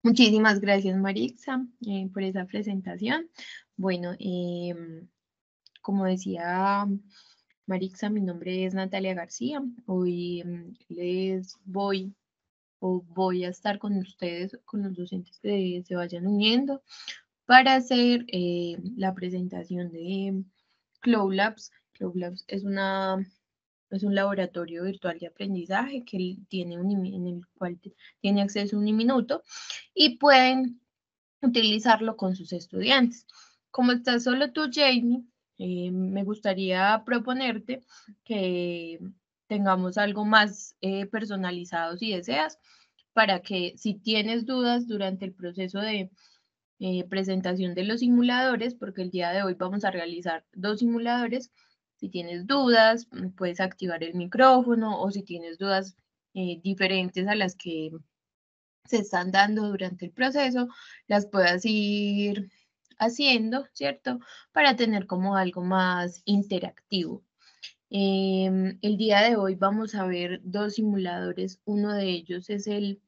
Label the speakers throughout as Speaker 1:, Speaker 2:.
Speaker 1: Muchísimas gracias, Marixa, por esa presentación. Bueno, como decía Marixa, mi nombre es Natalia García. Hoy voy a estar con ustedes, con los docentes que se vayan uniendo, para hacer la presentación de Cloud Labs. Cloud Labs es un laboratorio virtual de aprendizaje que tiene en el cual tiene acceso uniminuto y pueden utilizarlo con sus estudiantes. Como estás solo tú, Jamie, me gustaría proponerte que tengamos algo más personalizado si deseas, para que si tienes dudas durante el proceso de presentación de los simuladores, porque el día de hoy vamos a realizar 2 simuladores. Si tienes dudas, puedes activar el micrófono, o si tienes dudas diferentes a las que se están dando durante el proceso, las puedas ir haciendo, ¿cierto? Para tener como algo más interactivo. El día de hoy vamos a ver 2 simuladores. Uno de ellos es en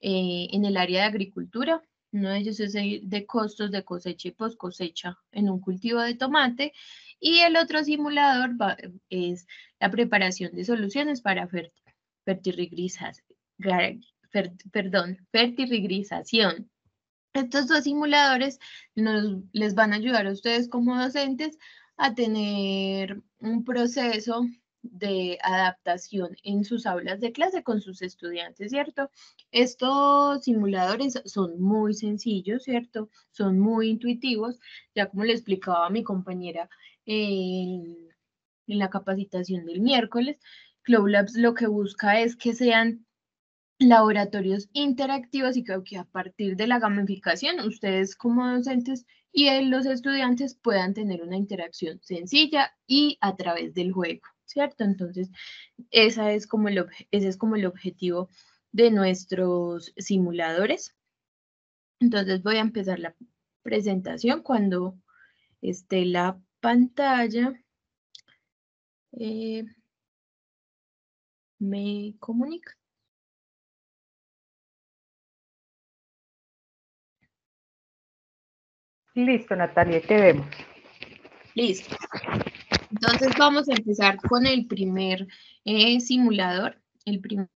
Speaker 1: el área de agricultura. Uno de ellos es el de costos de cosecha y post cosecha en un cultivo de tomate. Y el otro simulador es la preparación de soluciones para fertirrigrización. Estos 2 simuladores les van a ayudar a ustedes como docentes a tener un proceso de adaptación en sus aulas de clase con sus estudiantes, ¿cierto? Estos simuladores son muy sencillos, ¿cierto? Son muy intuitivos, ya como le explicaba mi compañera en la capacitación del miércoles. Cloud Labs lo que busca es que sean laboratorios interactivos, y creo que a partir de la gamificación, ustedes como docentes y los estudiantes puedan tener una interacción sencilla y a través del juego, ¿cierto? Entonces, ese es como el objetivo de nuestros simuladores. Entonces, voy a empezar la presentación cuando esté la pantalla. Me comunica.
Speaker 2: Listo, Natalia, te vemos.
Speaker 1: Listo. Entonces vamos a empezar con el primer simulador. El primer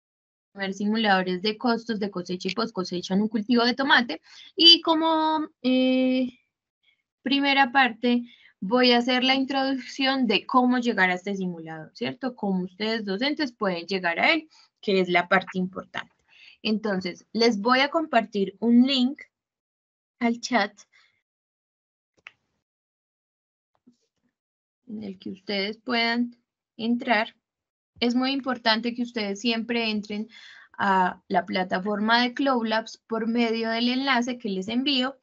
Speaker 1: simulador es de costos de cosecha y post cosecha en un cultivo de tomate. Y como primera parte, voy a hacer la introducción de cómo llegar a este simulador, ¿cierto? Cómo ustedes docentes pueden llegar a él, que es la parte importante. Entonces, les voy a compartir un link al chat en el que ustedes puedan entrar. Es muy importante que ustedes siempre entren a la plataforma de Cloud Labs por medio del enlace que les envío.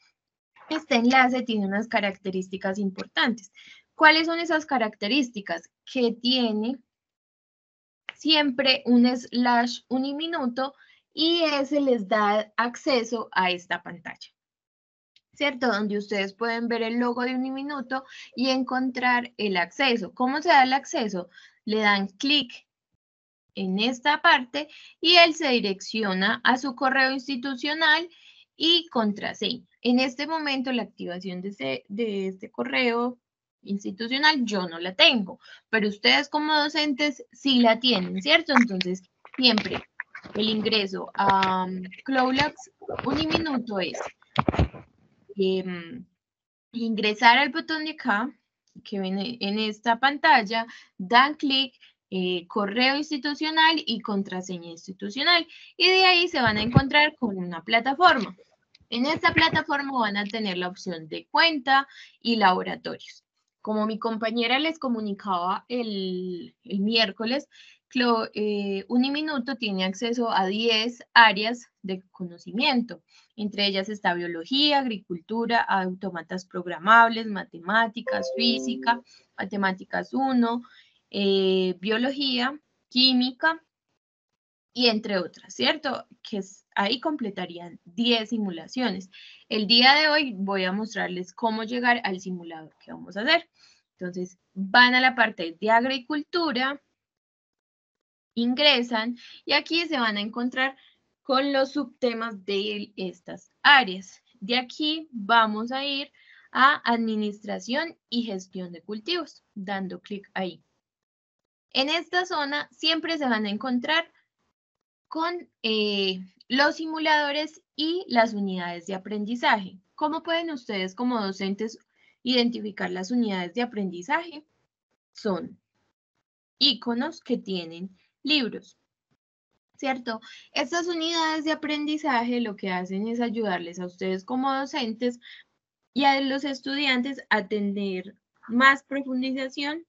Speaker 1: Este enlace tiene unas características importantes. ¿Cuáles son esas características? Que tiene siempre un slash uniminuto y ese les da acceso a esta pantalla, ¿cierto? Donde ustedes pueden ver el logo de Uniminuto y encontrar el acceso. ¿Cómo se da el acceso? Le dan clic en esta parte y él se direcciona a su correo institucional y contraseña. En este momento la activación de este correo institucional yo no la tengo, pero ustedes como docentes sí la tienen, ¿cierto? Entonces, siempre el ingreso a Cloud Labs Uniminuto es ingresar al botón de acá, que viene en esta pantalla, dan clic, correo institucional y contraseña institucional, y de ahí se van a encontrar con una plataforma. En esta plataforma van a tener la opción de cuenta y laboratorios. Como mi compañera les comunicaba el miércoles, Uniminuto tiene acceso a 10 áreas de conocimiento. Entre ellas está biología, agricultura, autómatas programables, matemáticas, física, matemáticas 1, biología, química, y entre otras, ¿cierto? Ahí completarían 10 simulaciones. El día de hoy voy a mostrarles cómo llegar al simulador que vamos a hacer. Entonces, van a la parte de agricultura, ingresan y aquí se van a encontrar con los subtemas de estas áreas. De aquí vamos a ir a Administración y Gestión de Cultivos, dando clic ahí. En esta zona siempre se van a encontrar con los simuladores y las unidades de aprendizaje. ¿Cómo pueden ustedes como docentes identificar las unidades de aprendizaje? Son iconos que tienen libros, ¿cierto? Estas unidades de aprendizaje lo que hacen es ayudarles a ustedes como docentes y a los estudiantes a tener más profundización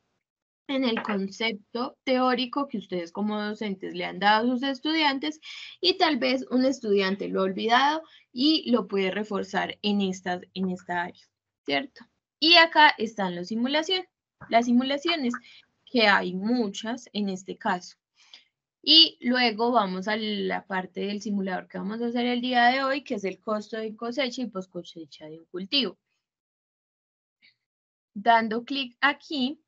Speaker 1: en el concepto teórico que ustedes como docentes le han dado a sus estudiantes y tal vez un estudiante lo ha olvidado y lo puede reforzar en esta área, ¿cierto? Y acá están las simulaciones, que hay muchas en este caso. Y luego vamos a la parte del simulador que vamos a hacer el día de hoy, que es el costo de cosecha y post cosecha de un cultivo. Dando clic aquí,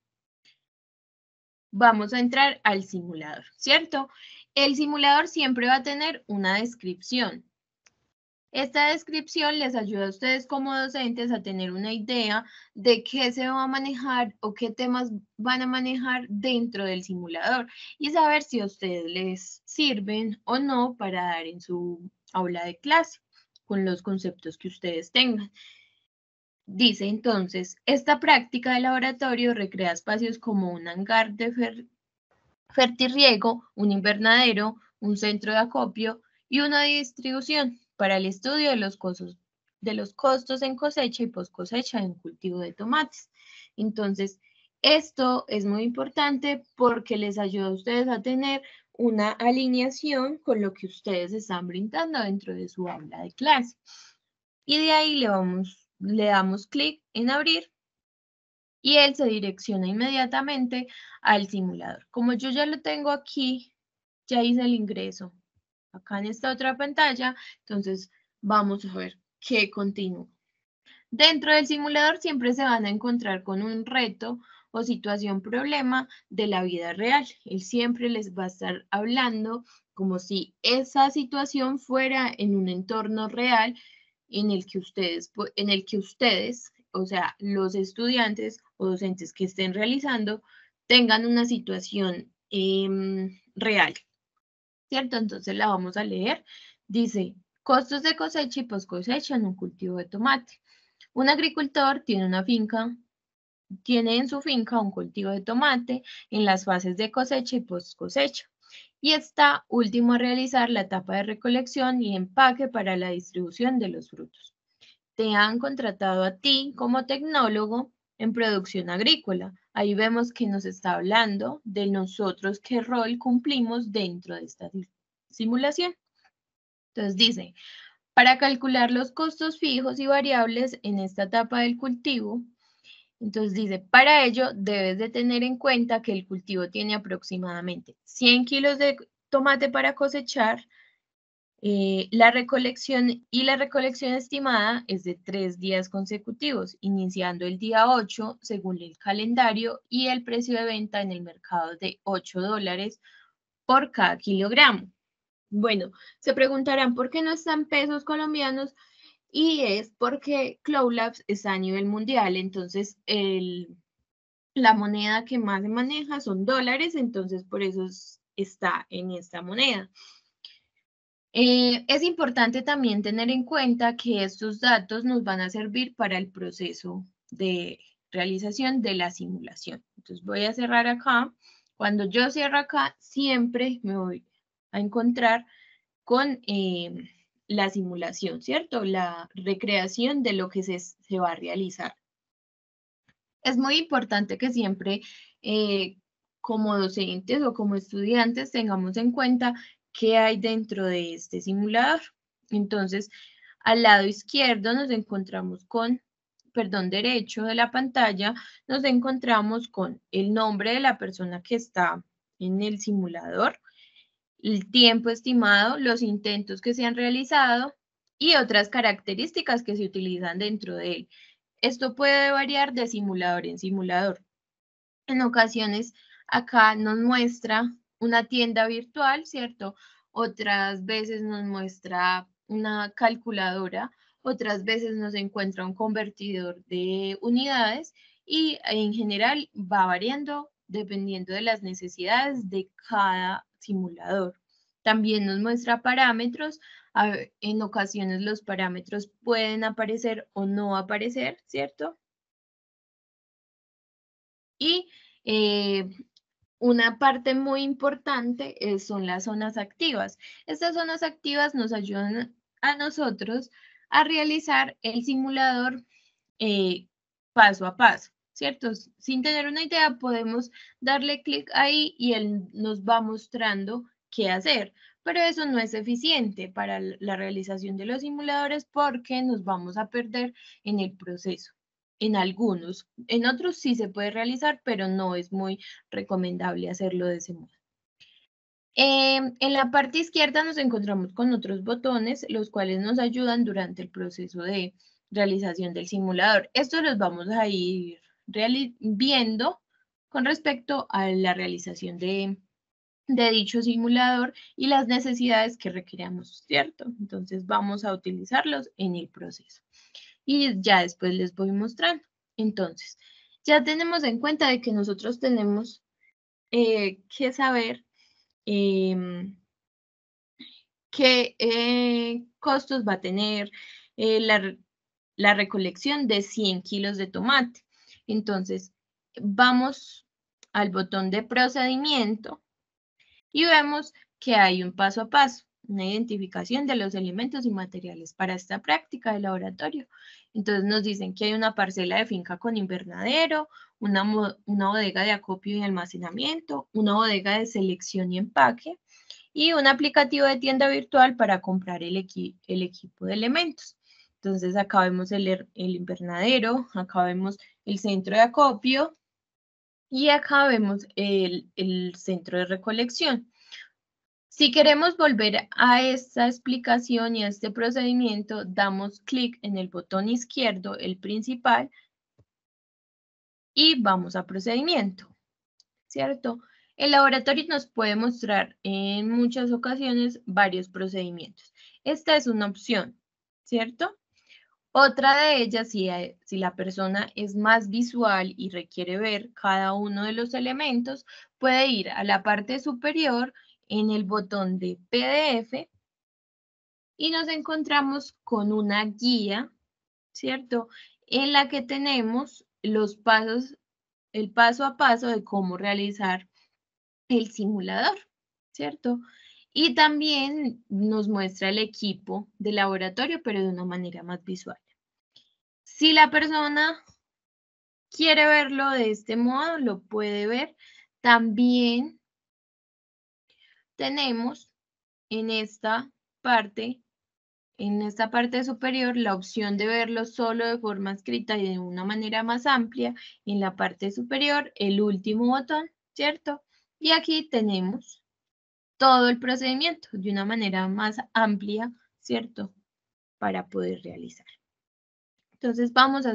Speaker 1: vamos a entrar al simulador, ¿cierto? El simulador siempre va a tener una descripción. Esta descripción les ayuda a ustedes como docentes a tener una idea de qué se va a manejar o qué temas van a manejar dentro del simulador y saber si a ustedes les sirven o no para dar en su aula de clase con los conceptos que ustedes tengan. Dice entonces, esta práctica de laboratorio recrea espacios como un hangar de fertirriego, un invernadero, un centro de acopio y una de distribución para el estudio de los costos en cosecha y post cosecha en cultivo de tomates. Entonces, esto es muy importante porque les ayuda a ustedes a tener una alineación con lo que ustedes están brindando dentro de su aula de clase. Y de ahí le damos clic en abrir y él se direcciona inmediatamente al simulador. Como yo ya lo tengo aquí, ya hice el ingreso acá en esta otra pantalla, entonces vamos a ver qué continúa. Dentro del simulador siempre se van a encontrar con un reto o situación problema de la vida real. Él siempre les va a estar hablando como si esa situación fuera en un entorno real en el que ustedes, o sea, los estudiantes o docentes que estén realizando, tengan una situación real, ¿cierto? Entonces la vamos a leer. Dice, costos de cosecha y post cosecha en un cultivo de tomate. Un agricultor tiene en su finca un cultivo de tomate en las fases de cosecha y post cosecha. Y está último a realizar la etapa de recolección y empaque para la distribución de los frutos. Te han contratado a ti como tecnólogo en producción agrícola. Ahí vemos que nos está hablando de nosotros qué rol cumplimos dentro de esta simulación. Entonces dice, para calcular los costos fijos y variables en esta etapa del cultivo, entonces dice, para ello debes de tener en cuenta que el cultivo tiene aproximadamente 100 kilos de tomate para cosechar. La recolección estimada es de 3 días consecutivos, iniciando el día 8 según el calendario y el precio de venta en el mercado de $8 por cada kilogramo. Bueno, se preguntarán por qué no están pesos colombianos y es porque Cloud Labs está a nivel mundial, entonces la moneda que más se maneja son dólares, entonces por eso está en esta moneda. Es importante también tener en cuenta que estos datos nos van a servir para el proceso de realización de la simulación. Entonces voy a cerrar acá. Cuando yo cierro acá, siempre me voy a encontrar con la simulación, ¿cierto? La recreación de lo que se va a realizar. Es muy importante que siempre como docentes o como estudiantes tengamos en cuenta qué hay dentro de este simulador. Entonces, al lado izquierdo nos encontramos con, perdón, derecho de la pantalla, nos encontramos con el nombre de la persona que está en el simulador, el tiempo estimado, los intentos que se han realizado y otras características que se utilizan dentro de él. Esto puede variar de simulador en simulador. En ocasiones, acá nos muestra una tienda virtual, ¿cierto? otras veces nos muestra una calculadora, otras veces nos encuentra un convertidor de unidades y en general va variando dependiendo de las necesidades de cada simulador. También nos muestra parámetros. En ocasiones los parámetros pueden aparecer o no aparecer, ¿cierto? Y una parte muy importante son las zonas activas. Estas zonas activas nos ayudan a nosotros a realizar el simulador paso a paso, ¿cierto? Sin tener una idea, podemos darle clic ahí y él nos va mostrando qué hacer. Pero eso no es eficiente para la realización de los simuladores porque nos vamos a perder en el proceso. En algunos, en otros sí se puede realizar, pero no es muy recomendable hacerlo de ese modo. En la parte izquierda nos encontramos con otros botones, los cuales nos ayudan durante el proceso de realización del simulador. Estos los vamos a ir viendo con respecto a la realización de dicho simulador y las necesidades que requeramos, ¿cierto? Entonces vamos a utilizarlos en el proceso. Y ya después les voy mostrando. Entonces, ya tenemos en cuenta de que nosotros tenemos que saber qué costos va a tener la recolección de 100 kilos de tomate. Entonces, vamos al botón de procedimiento y vemos que hay un paso a paso, una identificación de los elementos y materiales para esta práctica de laboratorio. Entonces nos dicen que hay una parcela de finca con invernadero, una bodega de acopio y almacenamiento, una bodega de selección y empaque, y un aplicativo de tienda virtual para comprar el equipo de elementos. Entonces acá vemos el invernadero, acá vemos el centro de acopio y acá vemos el centro de recolección. Si queremos volver a esta explicación y a este procedimiento, damos clic en el botón izquierdo, el principal, y vamos a procedimiento, ¿cierto? El laboratorio nos puede mostrar en muchas ocasiones varios procedimientos. Esta es una opción, ¿cierto? Otra de ellas, si la persona es más visual y requiere ver cada uno de los elementos, puede ir a la parte superior en el botón de PDF y nos encontramos con una guía, ¿cierto? En la que tenemos los pasos, el paso a paso de cómo realizar el simulador, ¿cierto? Y también nos muestra el equipo de laboratorio, pero de una manera más visual. Si la persona quiere verlo de este modo, lo puede ver. También tenemos en esta parte superior la opción de verlo solo de forma escrita y de una manera más amplia. En la parte superior, el último botón, ¿cierto? Y aquí tenemos todo el procedimiento de una manera más amplia, ¿cierto? Para poder realizar. Entonces vamos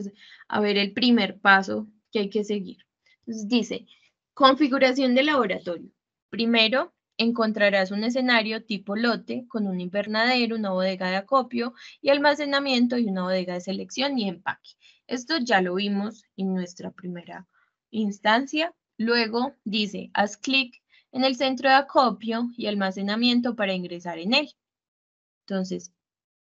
Speaker 1: a ver el primer paso que hay que seguir. Entonces dice, configuración de laboratorio. Primero, encontrarás un escenario tipo lote con un invernadero, una bodega de acopio y almacenamiento y una bodega de selección y empaque. Esto ya lo vimos en nuestra primera instancia. Luego dice, haz clic en el centro de acopio y almacenamiento para ingresar en él. Entonces,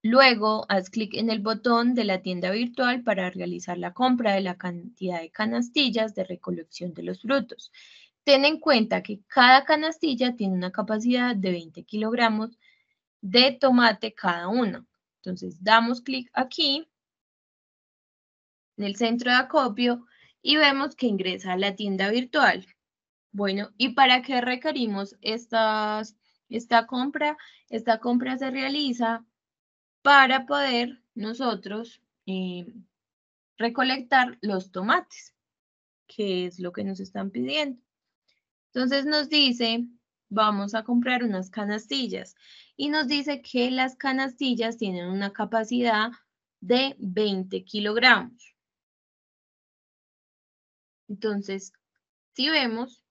Speaker 1: luego haz clic en el botón de la tienda virtual para realizar la compra de la cantidad de canastillas de recolección de los frutos. Ten en cuenta que cada canastilla tiene una capacidad de 20 kilogramos de tomate cada uno. Entonces, damos clic aquí en el centro de acopio y vemos que ingresa a la tienda virtual. Bueno, ¿y para qué requerimos esta compra? Esta compra se realiza para poder nosotros recolectar los tomates, que es lo que nos están pidiendo. Entonces nos dice, vamos a comprar unas canastillas y nos dice que las canastillas tienen una capacidad de 20 kilogramos. Entonces, si vemos,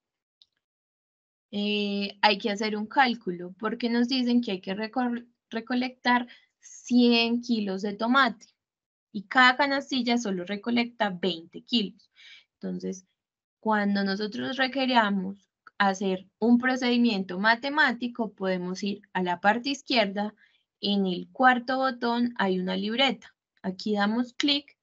Speaker 1: hay que hacer un cálculo porque nos dicen que hay que recolectar 100 kilos de tomate y cada canastilla solo recolecta 20 kilos. Entonces, cuando nosotros requeramos hacer un procedimiento matemático, podemos ir a la parte izquierda. En el cuarto botón hay una libreta. Aquí damos clic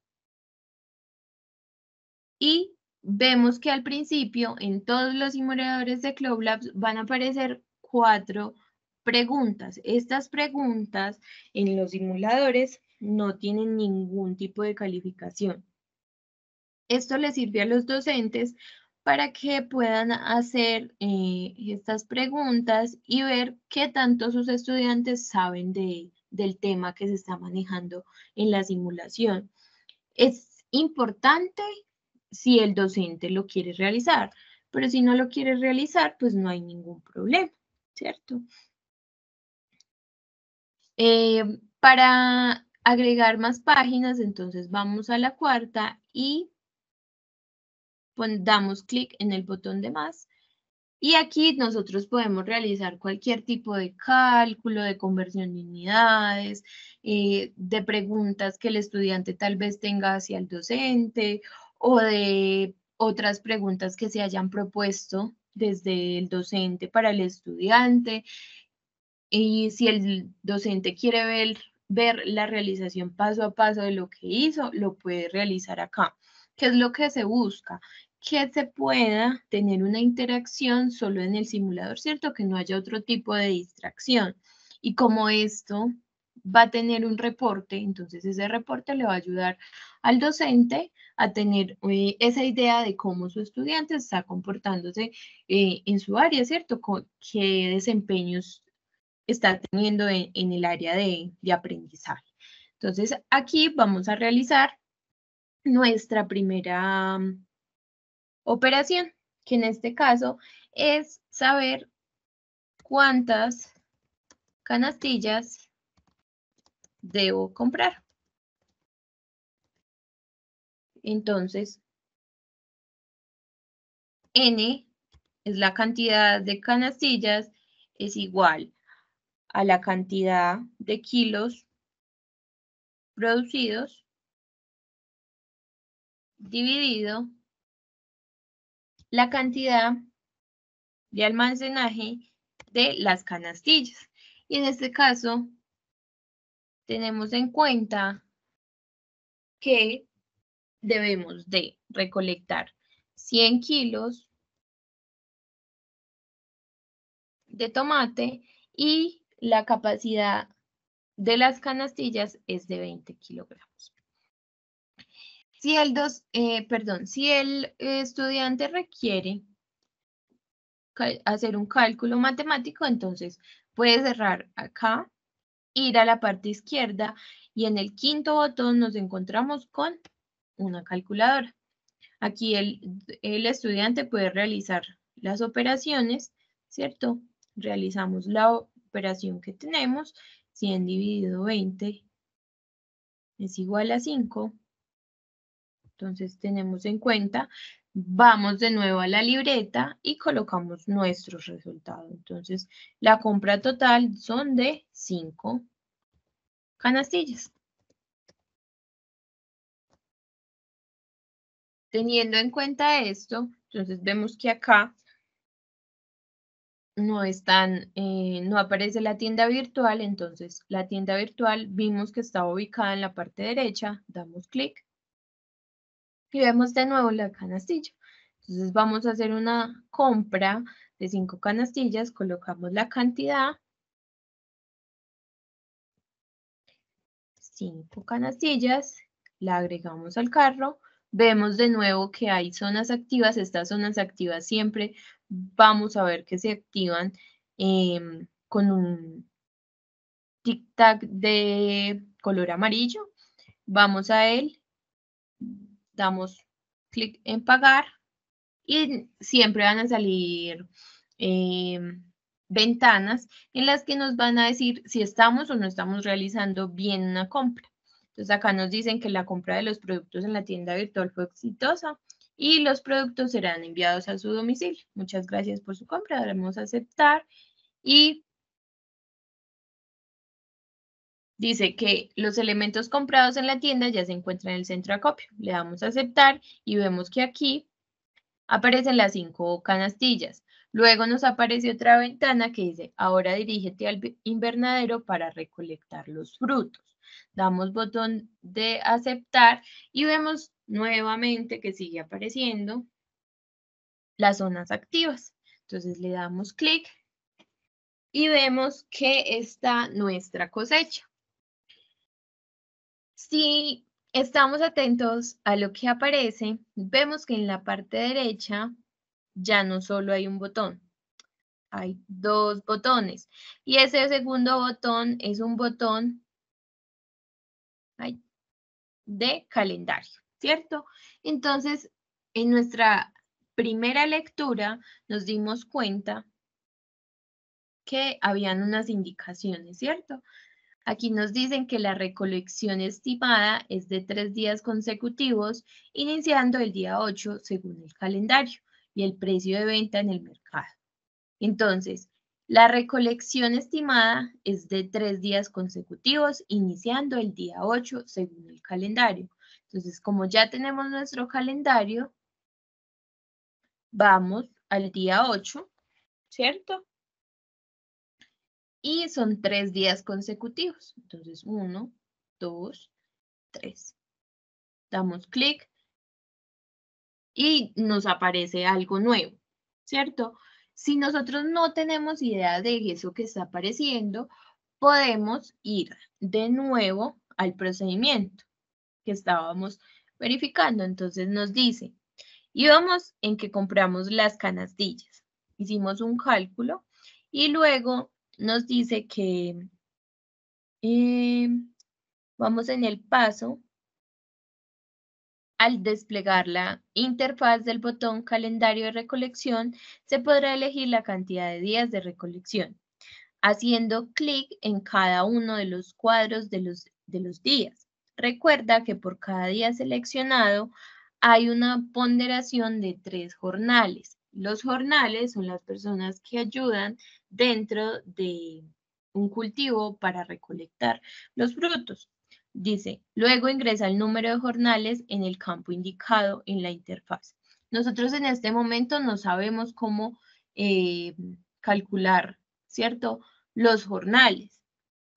Speaker 1: y vemos que al principio en todos los simuladores de Cloud Labs van a aparecer 4 preguntas. Estas preguntas en los simuladores no tienen ningún tipo de calificación. Esto les sirve a los docentes para que puedan hacer estas preguntas y ver qué tanto sus estudiantes saben del tema que se está manejando en la simulación. Es importante si el docente lo quiere realizar, pero si no lo quiere realizar, pues no hay ningún problema, ¿cierto? Para agregar más páginas, entonces vamos a la cuarta y damos clic en el botón de más. Y aquí nosotros podemos realizar cualquier tipo de cálculo, de conversión de unidades, de preguntas que el estudiante tal vez tenga hacia el docente o de otras preguntas que se hayan propuesto desde el docente para el estudiante. Y si el docente quiere ver la realización paso a paso de lo que hizo, lo puede realizar acá. ¿Qué es lo que se busca? Que se pueda tener una interacción solo en el simulador, ¿cierto? Que no haya otro tipo de distracción. Y como esto va a tener un reporte, entonces ese reporte le va a ayudar al docente a tener esa idea de cómo su estudiante está comportándose en su área, ¿cierto? ¿Qué desempeños está teniendo en el área de aprendizaje? Entonces, aquí vamos a realizar nuestra primera operación, que en este caso es saber cuántas canastillas debo comprar. Entonces, N es la cantidad de canastillas, es igual a la cantidad de kilos producidos dividido la cantidad de almacenaje de las canastillas. Y en este caso, tenemos en cuenta que debemos de recolectar 100 kilos de tomate y la capacidad de las canastillas es de 20 kilogramos. Si el estudiante requiere hacer un cálculo matemático, entonces puede cerrar acá, ir a la parte izquierda y en el quinto botón nos encontramos con una calculadora. Aquí el estudiante puede realizar las operaciones, ¿cierto? Realizamos la operación que tenemos, 100 dividido 20 es igual a 5. Entonces tenemos en cuenta, vamos de nuevo a la libreta y colocamos nuestros resultados. Entonces la compra total son de 5 canastillas. Teniendo en cuenta esto, entonces vemos que acá no aparece la tienda virtual, entonces la tienda virtual vimos que estaba ubicada en la parte derecha, damos clic y vemos de nuevo la canastilla. Entonces vamos a hacer una compra de 5 canastillas, colocamos la cantidad, 5 canastillas, la agregamos al carro, vemos de nuevo que hay zonas activas, estas zonas activas siempre vamos a ver que se activan con un tic-tac de color amarillo. Vamos a él, damos clic en pagar y siempre van a salir ventanas en las que nos van a decir si estamos o no estamos realizando bien una compra. Entonces acá nos dicen que la compra de los productos en la tienda virtual fue exitosa y los productos serán enviados a su domicilio. Muchas gracias por su compra. Daremos a aceptar y dice que los elementos comprados en la tienda ya se encuentran en el centro de acopio. Le damos a aceptar y vemos que aquí aparecen las 5 canastillas. Luego nos aparece otra ventana que dice, ahora dirígete al invernadero para recolectar los frutos. Damos botón de aceptar y vemos nuevamente que sigue apareciendo las zonas activas. Entonces le damos clic y vemos que está nuestra cosecha. Si estamos atentos a lo que aparece, vemos que en la parte derecha ya no solo hay un botón, hay 2 botones. Y ese segundo botón es un botón de calendario, ¿cierto? Entonces, en nuestra primera lectura nos dimos cuenta que habían unas indicaciones, ¿cierto? Aquí nos dicen que la recolección estimada es de 3 días consecutivos, iniciando el día 8 según el calendario y el precio de venta en el mercado. Entonces, la recolección estimada es de 3 días consecutivos, iniciando el día 8 según el calendario. Entonces, como ya tenemos nuestro calendario, vamos al día 8, ¿cierto? Y son 3 días consecutivos. Entonces, 1, 2, 3. Damos clic y nos aparece algo nuevo, ¿cierto? Si nosotros no tenemos idea de eso que está apareciendo, podemos ir de nuevo al procedimiento que estábamos verificando. Entonces nos dice, íbamos en que compramos las canastillas. Hicimos un cálculo y luego nos dice que vamos en el paso. Al desplegar la interfaz del botón calendario de recolección, se podrá elegir la cantidad de días de recolección, haciendo clic en cada uno de los cuadros de los días. Recuerda que por cada día seleccionado hay una ponderación de 3 jornales. Los jornales son las personas que ayudan dentro de un cultivo para recolectar los frutos. Dice, luego ingresa el número de jornales en el campo indicado en la interfaz. Nosotros en este momento no sabemos cómo calcular, ¿cierto? Los jornales.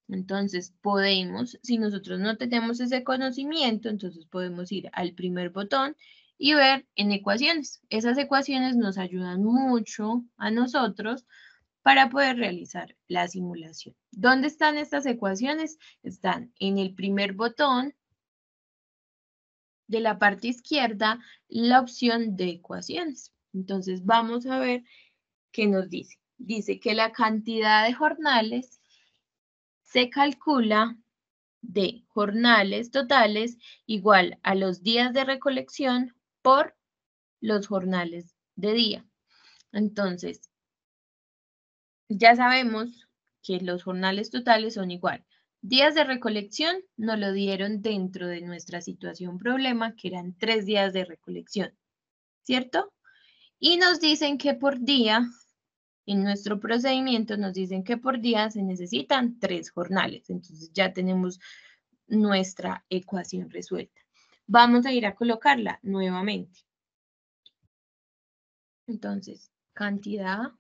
Speaker 1: Entonces podemos, si nosotros no tenemos ese conocimiento, entonces podemos ir al primer botón y ver en ecuaciones. Esas ecuaciones nos ayudan mucho a nosotros para poder realizar la simulación. ¿Dónde están estas ecuaciones? Están en el primer botón de la parte izquierda, la opción de ecuaciones. Entonces vamos a ver qué nos dice. Dice que la cantidad de jornales se calcula de jornales totales igual a los días de recolección por los jornales de día. Entonces, ya sabemos que los jornales totales son igual. Días de recolección nos lo dieron dentro de nuestra situación problema, que eran 3 días de recolección, ¿cierto? Y nos dicen que por día, en nuestro procedimiento, nos dicen que por día se necesitan 3 jornales. Entonces ya tenemos nuestra ecuación resuelta. Vamos a ir a colocarla nuevamente. Entonces, cantidad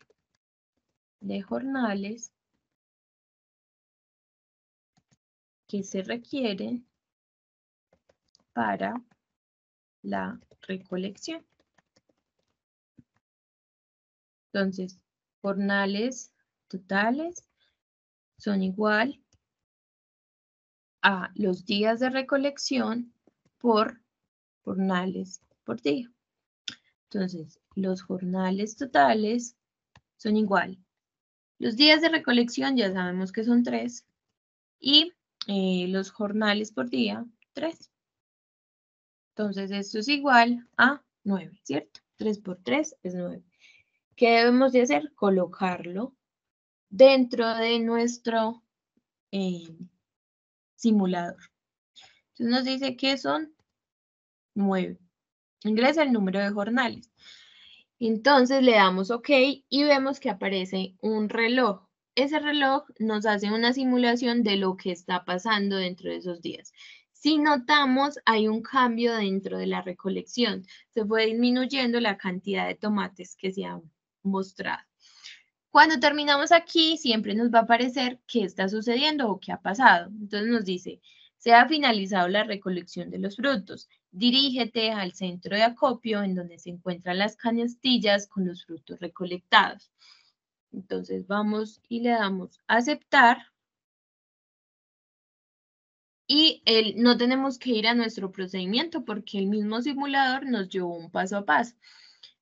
Speaker 1: de jornales que se requieren para la recolección. Entonces, jornales totales son igual a los días de recolección por jornales por día. Entonces, los jornales totales son igual. Los días de recolección ya sabemos que son 3 y los jornales por día, 3. Entonces, esto es igual a 9, ¿cierto? 3 por 3 es 9. ¿Qué debemos de hacer? Colocarlo dentro de nuestro simulador. Entonces nos dice que son 9. ingresa el número de jornales. Entonces le damos OK y vemos que aparece un reloj. Ese reloj nos hace una simulación de lo que está pasando dentro de esos días. Si notamos, hay un cambio dentro de la recolección. Se fue disminuyendo la cantidad de tomates que se han mostrado. Cuando terminamos aquí, siempre nos va a aparecer qué está sucediendo o qué ha pasado. Entonces nos dice, se ha finalizado la recolección de los frutos. Dirígete al centro de acopio en donde se encuentran las canastillas con los frutos recolectados. Entonces vamos y le damos a aceptar. Y no tenemos que ir a nuestro procedimiento porque el mismo simulador nos llevó un paso a paso.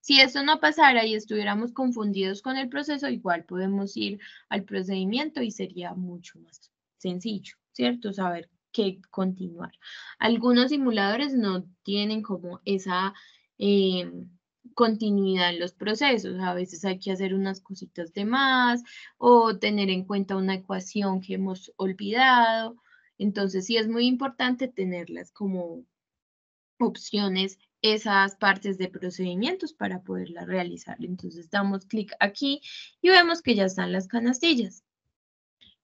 Speaker 1: Si esto no pasara y estuviéramos confundidos con el proceso, igual podemos ir al procedimiento y sería mucho más sencillo, ¿cierto? Saber qué continuar. Algunos simuladores no tienen como esa continuidad en los procesos. A veces hay que hacer unas cositas de más o tener en cuenta una ecuación que hemos olvidado. Entonces sí es muy importante tenerlas como opciones esas partes de procedimientos para poderlas realizar. Entonces damos clic aquí y vemos que ya están las canastillas.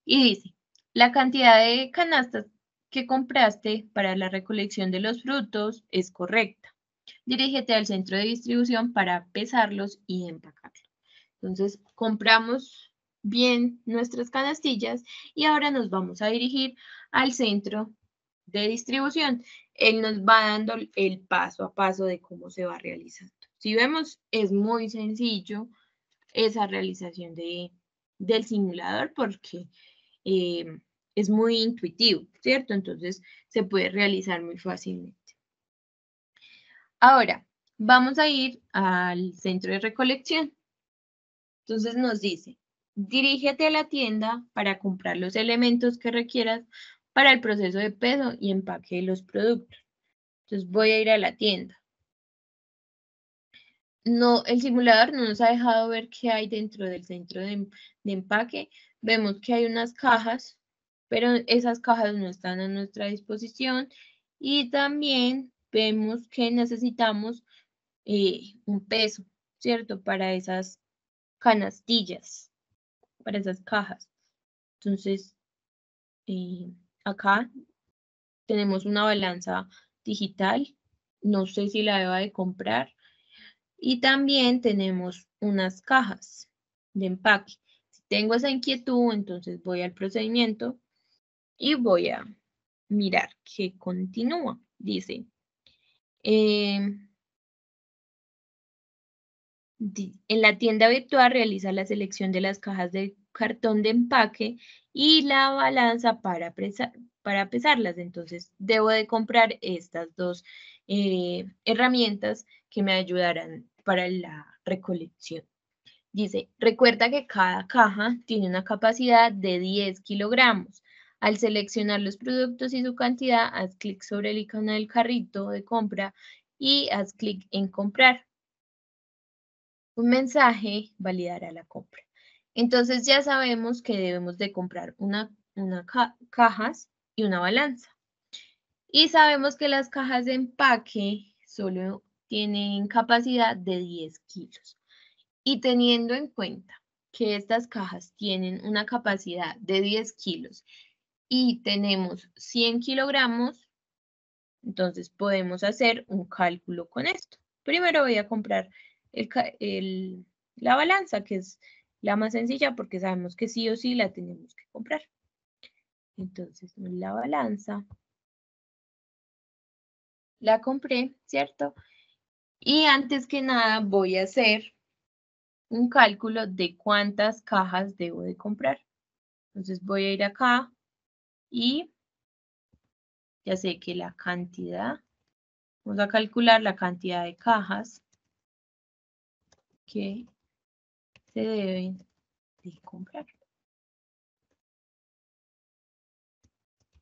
Speaker 1: Y dice, la cantidad de canastas que compraste para la recolección de los frutos es correcta. Dirígete al centro de distribución para pesarlos y empacarlos. Entonces compramos bien nuestras canastillas y ahora nos vamos a dirigir al centro de distribución. Él nos va dando el paso a paso de cómo se va realizando. Si vemos, es muy sencillo esa realización del simulador porque es muy intuitivo, ¿cierto? Entonces se puede realizar muy fácilmente. Ahora, vamos a ir al centro de recolección. Entonces nos dice, dirígete a la tienda para comprar los elementos que requieras para el proceso de peso y empaque de los productos. Entonces voy a ir a la tienda. No, el simulador no nos ha dejado ver qué hay dentro del centro de empaque. Vemos que hay unas cajas, pero esas cajas no están a nuestra disposición. Y también vemos que necesitamos un peso, ¿cierto? Para esas canastillas, para esas cajas. Entonces, acá tenemos una balanza digital. No sé si la deba de comprar. Y también tenemos unas cajas de empaque. Si tengo esa inquietud, entonces voy al procedimiento y voy a mirar qué continúa. Dice, en la tienda virtual realiza la selección de las cajas de cartón de empaque y la balanza para pesarlas. Entonces, debo de comprar estas dos herramientas que me ayudarán para la recolección. Dice, recuerda que cada caja tiene una capacidad de 10 kilogramos. Al seleccionar los productos y su cantidad, haz clic sobre el icono del carrito de compra y haz clic en comprar. Un mensaje validará la compra. Entonces ya sabemos que debemos de comprar una cajas y una balanza. Y sabemos que las cajas de empaque solo tienen capacidad de 10 kilos. Y teniendo en cuenta que estas cajas tienen una capacidad de 10 kilos y tenemos 100 kilogramos, entonces podemos hacer un cálculo con esto. Primero voy a comprar la balanza, que es la más sencilla porque sabemos que sí o sí la tenemos que comprar. Entonces, la balanza la compré, ¿cierto? Y antes que nada voy a hacer un cálculo de cuántas cajas debo de comprar. Entonces voy a ir acá y ya sé que la cantidad, vamos a calcular la cantidad de cajas que se deben de comprar.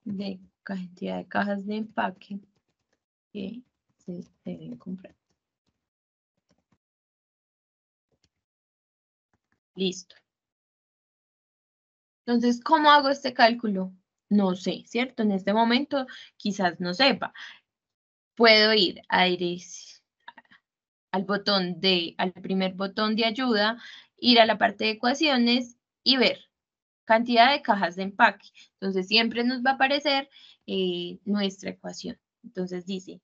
Speaker 1: De cantidad de cajas de empaque que se deben comprar. Listo. Entonces, ¿cómo hago este cálculo? No sé, ¿cierto? En este momento quizás no sepa. Puedo ir al primer botón de ayuda, ir a la parte de ecuaciones y ver cantidad de cajas de empaque. Entonces siempre nos va a aparecer nuestra ecuación. Entonces dice,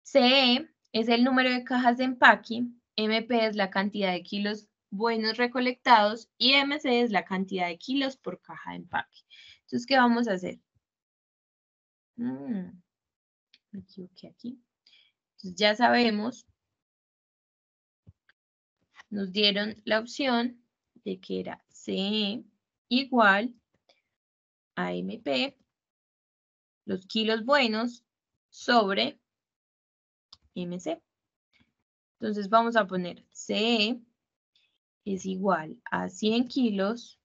Speaker 1: CE es el número de cajas de empaque, MP es la cantidad de kilos buenos recolectados y MC es la cantidad de kilos por caja de empaque. Entonces, ¿qué vamos a hacer? Me equivoqué aquí. Entonces, ya sabemos, nos dieron la opción de que era CE igual a MP, los kilos buenos, sobre MC. Entonces, vamos a poner CE es igual a 100 kilos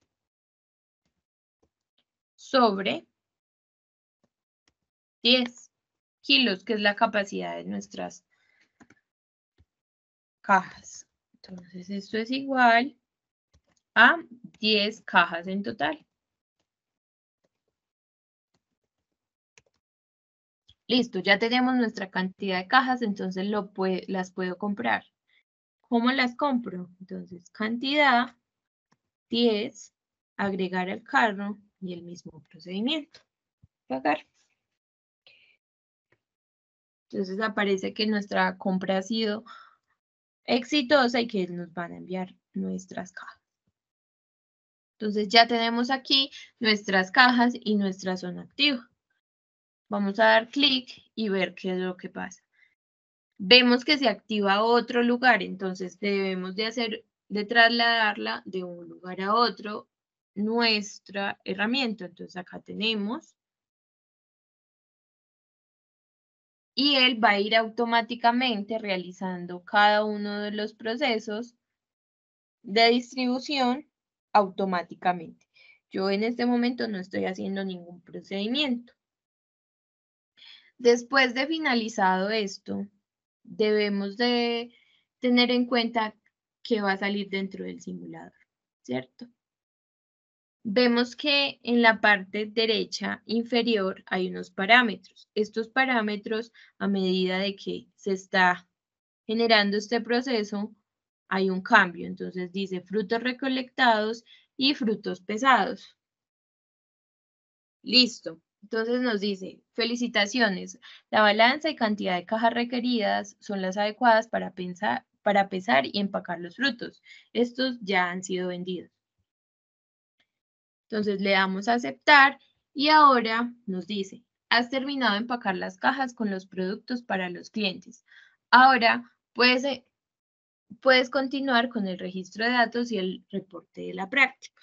Speaker 1: sobre 10 kilos, que es la capacidad de nuestras cajas. Entonces, esto es igual a 10 cajas en total. Listo, ya tenemos nuestra cantidad de cajas, entonces las puedo comprar. ¿Cómo las compro? Entonces, cantidad 10, agregar al carro y el mismo procedimiento. Pagar. Entonces aparece que nuestra compra ha sido exitosa y que nos van a enviar nuestras cajas. Entonces ya tenemos aquí nuestras cajas y nuestra zona activa. Vamos a dar clic y ver qué es lo que pasa. Vemos que se activa otro lugar, entonces debemos de trasladarla de un lugar a otro nuestra herramienta. Entonces acá tenemos. Y él va a ir automáticamente realizando cada uno de los procesos de distribución automáticamente. Yo en este momento no estoy haciendo ningún procedimiento. Después de finalizado esto, debemos de tener en cuenta que va a salir dentro del simulador, ¿cierto? Vemos que en la parte derecha inferior hay unos parámetros. Estos parámetros, a medida de que se está generando este proceso, hay un cambio. Entonces dice frutos recolectados y frutos pesados. Listo. Entonces nos dice, felicitaciones, la balanza y cantidad de cajas requeridas son las adecuadas para pesar y empacar los frutos. Estos ya han sido vendidos. Entonces le damos a aceptar y ahora nos dice, has terminado de empacar las cajas con los productos para los clientes. Ahora puedes continuar con el registro de datos y el reporte de la práctica.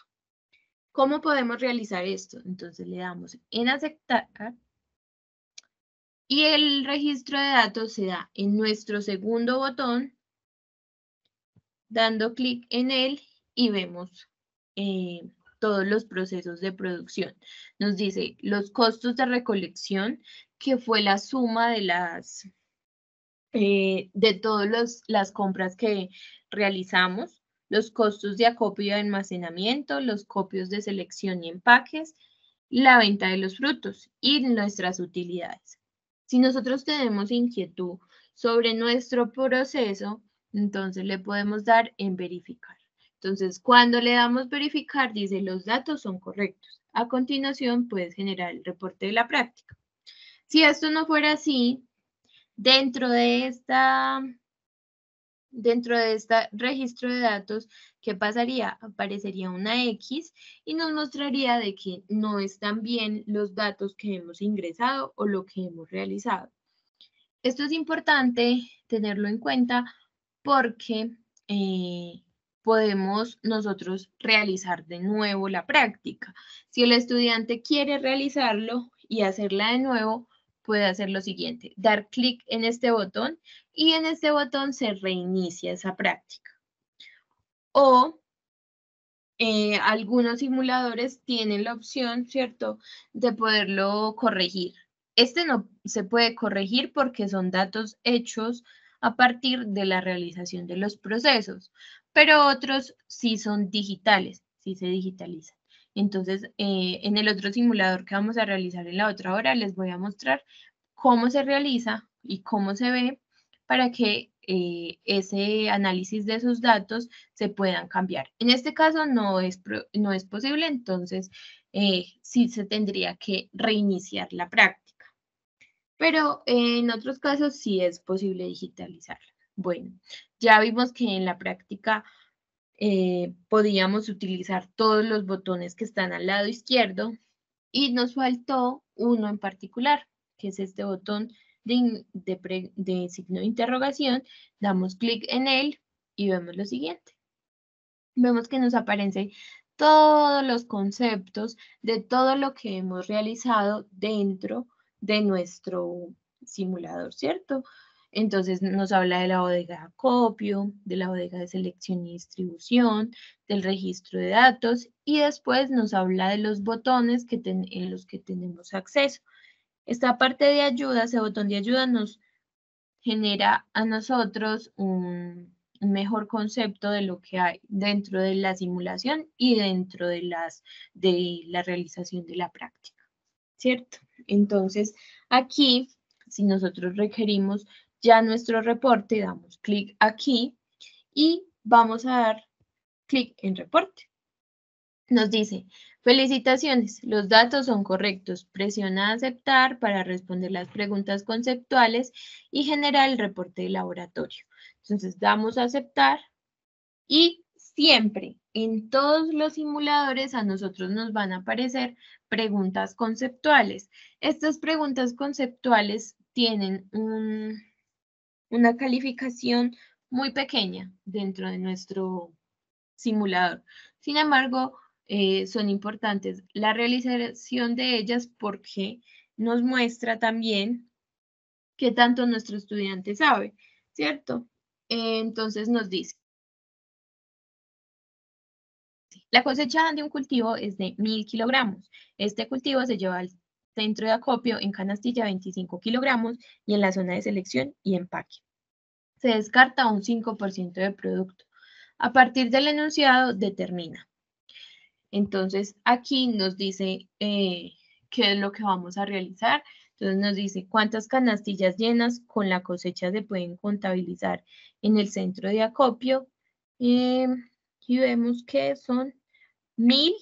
Speaker 1: ¿Cómo podemos realizar esto? Entonces le damos en aceptar y el registro de datos se da en nuestro segundo botón, dando clic en él y vemos todos los procesos de producción. Nos dice los costos de recolección, que fue la suma de todas las compras que realizamos, los costos de acopio y almacenamiento, los copios de selección y empaques, la venta de los frutos y nuestras utilidades. Si nosotros tenemos inquietud sobre nuestro proceso, entonces le podemos dar en verificar. Entonces, cuando le damos verificar, dice los datos son correctos. A continuación, puedes generar el reporte de la práctica. Si esto no fuera así, dentro de este registro de datos, ¿qué pasaría? Aparecería una X y nos mostraría de que no están bien los datos que hemos ingresado o lo que hemos realizado. Esto es importante tenerlo en cuenta porque podemos nosotros realizar de nuevo la práctica. Si el estudiante quiere realizarlo y hacerla de nuevo, puede hacer lo siguiente, dar clic en este botón y en este botón se reinicia esa práctica. O algunos simuladores tienen la opción, ¿cierto?, de poderlo corregir. Este no se puede corregir porque son datos hechos a partir de la realización de los procesos, pero otros sí son digitales, sí se digitalizan. Entonces, en el otro simulador que vamos a realizar en la otra hora, les voy a mostrar cómo se realiza y cómo se ve para que ese análisis de esos datos se puedan cambiar. En este caso no es posible, entonces sí se tendría que reiniciar la práctica. Pero en otros casos sí es posible digitalizarla. Bueno, ya vimos que en la práctica podíamos utilizar todos los botones que están al lado izquierdo y nos faltó uno en particular, que es este botón de signo de interrogación. Damos clic en él y vemos lo siguiente. Vemos que nos aparecen todos los conceptos de todo lo que hemos realizado dentro de nuestro simulador, ¿cierto? Entonces nos habla de la bodega de acopio, de la bodega de selección y distribución, del registro de datos y después nos habla de los botones en los que tenemos acceso. Esta parte de ayuda, ese botón de ayuda nos genera a nosotros un mejor concepto de lo que hay dentro de la simulación y dentro de la realización de la práctica, ¿cierto? Entonces, aquí, si nosotros requerimos ya nuestro reporte, damos clic aquí y vamos a dar clic en reporte. Nos dice, felicitaciones, los datos son correctos. Presiona aceptar para responder las preguntas conceptuales y generar el reporte de laboratorio. Entonces damos a aceptar y siempre en todos los simuladores a nosotros nos van a aparecer preguntas conceptuales. Estas preguntas conceptuales tienen una calificación muy pequeña dentro de nuestro simulador. Sin embargo, son importantes la realización de ellas porque nos muestra también qué tanto nuestro estudiante sabe, ¿cierto? Entonces nos dice, la cosecha de un cultivo es de 1000 kilogramos. Este cultivo se lleva al centro de acopio en canastilla 25 kilogramos y en la zona de selección y empaque. Se descarta un 5% de producto. A partir del enunciado, determina. Entonces, aquí nos dice qué es lo que vamos a realizar. Entonces, nos dice cuántas canastillas llenas con la cosecha se pueden contabilizar en el centro de acopio. Y vemos que son 1000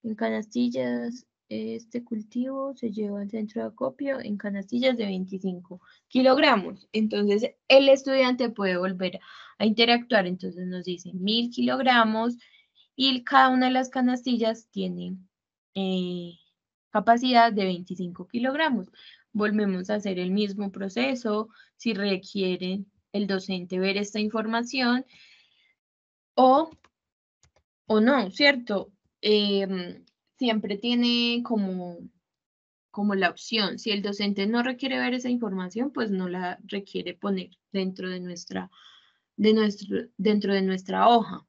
Speaker 1: en canastillas. Este cultivo se lleva al centro de acopio en canastillas de 25 kilogramos. Entonces, el estudiante puede volver a interactuar. Entonces, nos dice 1000 kilogramos y cada una de las canastillas tiene capacidad de 25 kilogramos. Volvemos a hacer el mismo proceso si requiere el docente ver esta información o no, ¿cierto? Siempre tiene como la opción. Si el docente no requiere ver esa información, pues no la requiere poner dentro de nuestra hoja.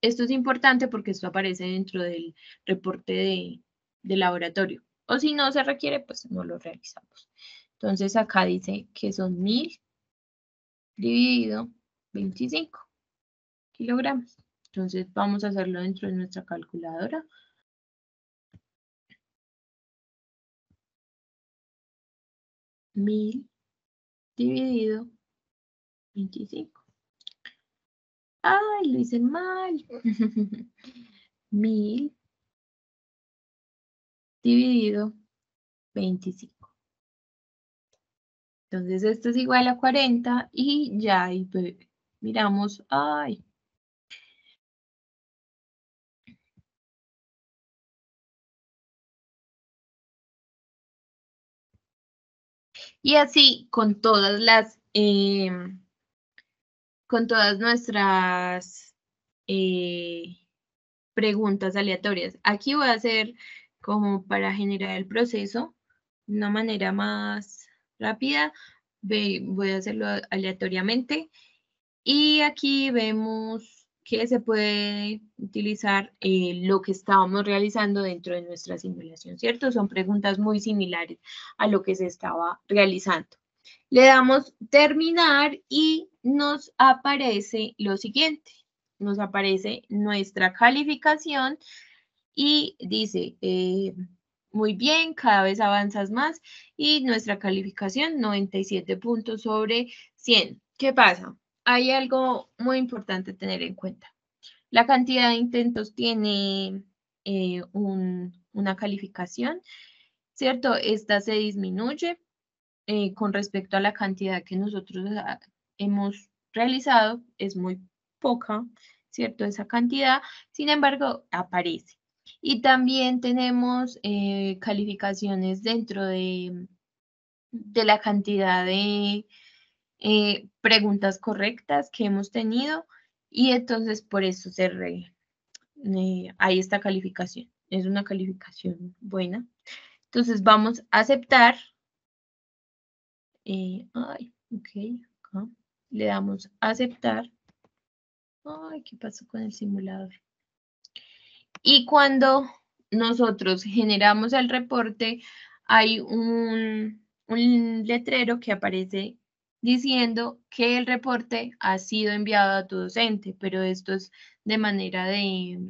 Speaker 1: Esto es importante porque esto aparece dentro del reporte de laboratorio. O si no se requiere, pues no lo realizamos. Entonces acá dice que son 1000 dividido 25 kilogramos. Entonces vamos a hacerlo dentro de nuestra calculadora. 1000 dividido 25. ¡Ay, lo hice mal! 1000 dividido 25. Entonces esto es igual a 40 y ya ahí miramos, ¡ay! Y así con todas nuestras preguntas aleatorias. Aquí voy a hacer como para generar el proceso de una manera más rápida. Voy a hacerlo aleatoriamente. Y aquí vemos que se puede utilizar lo que estábamos realizando dentro de nuestra simulación, ¿cierto? Son preguntas muy similares a lo que se estaba realizando. Le damos terminar y nos aparece lo siguiente. Nos aparece nuestra calificación y dice, muy bien, cada vez avanzas más y nuestra calificación 97 puntos sobre 100. ¿Qué pasa? Hay algo muy importante tener en cuenta. La cantidad de intentos tiene una calificación, ¿cierto? Esta se disminuye con respecto a la cantidad que nosotros hemos realizado, es muy poca, ¿cierto? Esa cantidad, sin embargo, aparece. Y también tenemos calificaciones dentro de la cantidad de preguntas correctas que hemos tenido y entonces por eso hay esta calificación. Es una calificación buena. Entonces vamos a aceptar. Ok, acá le damos a aceptar. Ay, ¿qué pasó con el simulador? Y cuando nosotros generamos el reporte, hay un letrero que aparece diciendo que el reporte ha sido enviado a tu docente, pero esto es de manera de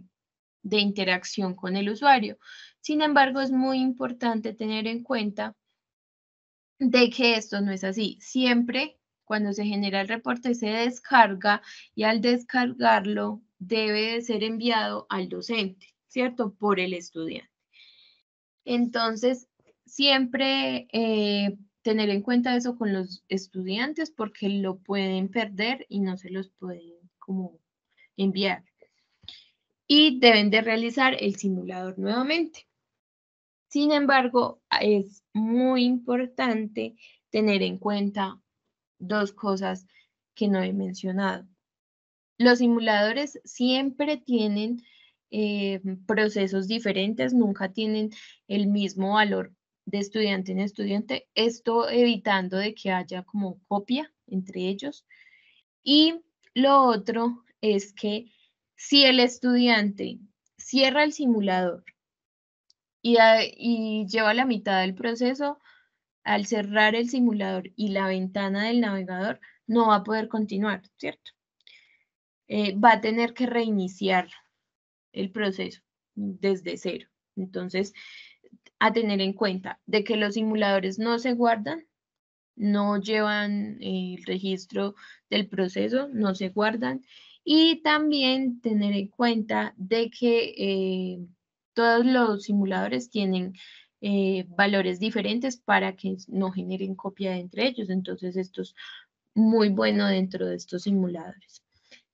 Speaker 1: interacción con el usuario. Sin embargo, es muy importante tener en cuenta de que esto no es así. Siempre cuando se genera el reporte se descarga y al descargarlo debe de ser enviado al docente, ¿cierto? Por el estudiante. Entonces, siempre tener en cuenta eso con los estudiantes porque lo pueden perder y no se los pueden como enviar. Y deben de realizar el simulador nuevamente. Sin embargo, es muy importante tener en cuenta dos cosas que no he mencionado. Los simuladores siempre tienen procesos diferentes, nunca tienen el mismo valor de estudiante en estudiante, esto evitando de que haya como copia entre ellos. Y lo otro es que si el estudiante cierra el simulador y lleva la mitad del proceso, al cerrar el simulador y la ventana del navegador, no va a poder continuar, ¿cierto? Va a tener que reiniciar el proceso desde cero. Entonces, a tener en cuenta de que los simuladores no se guardan, no llevan el registro del proceso, no se guardan. Y también tener en cuenta de que todos los simuladores tienen valores diferentes para que no generen copia entre ellos. Entonces, esto es muy bueno dentro de estos simuladores.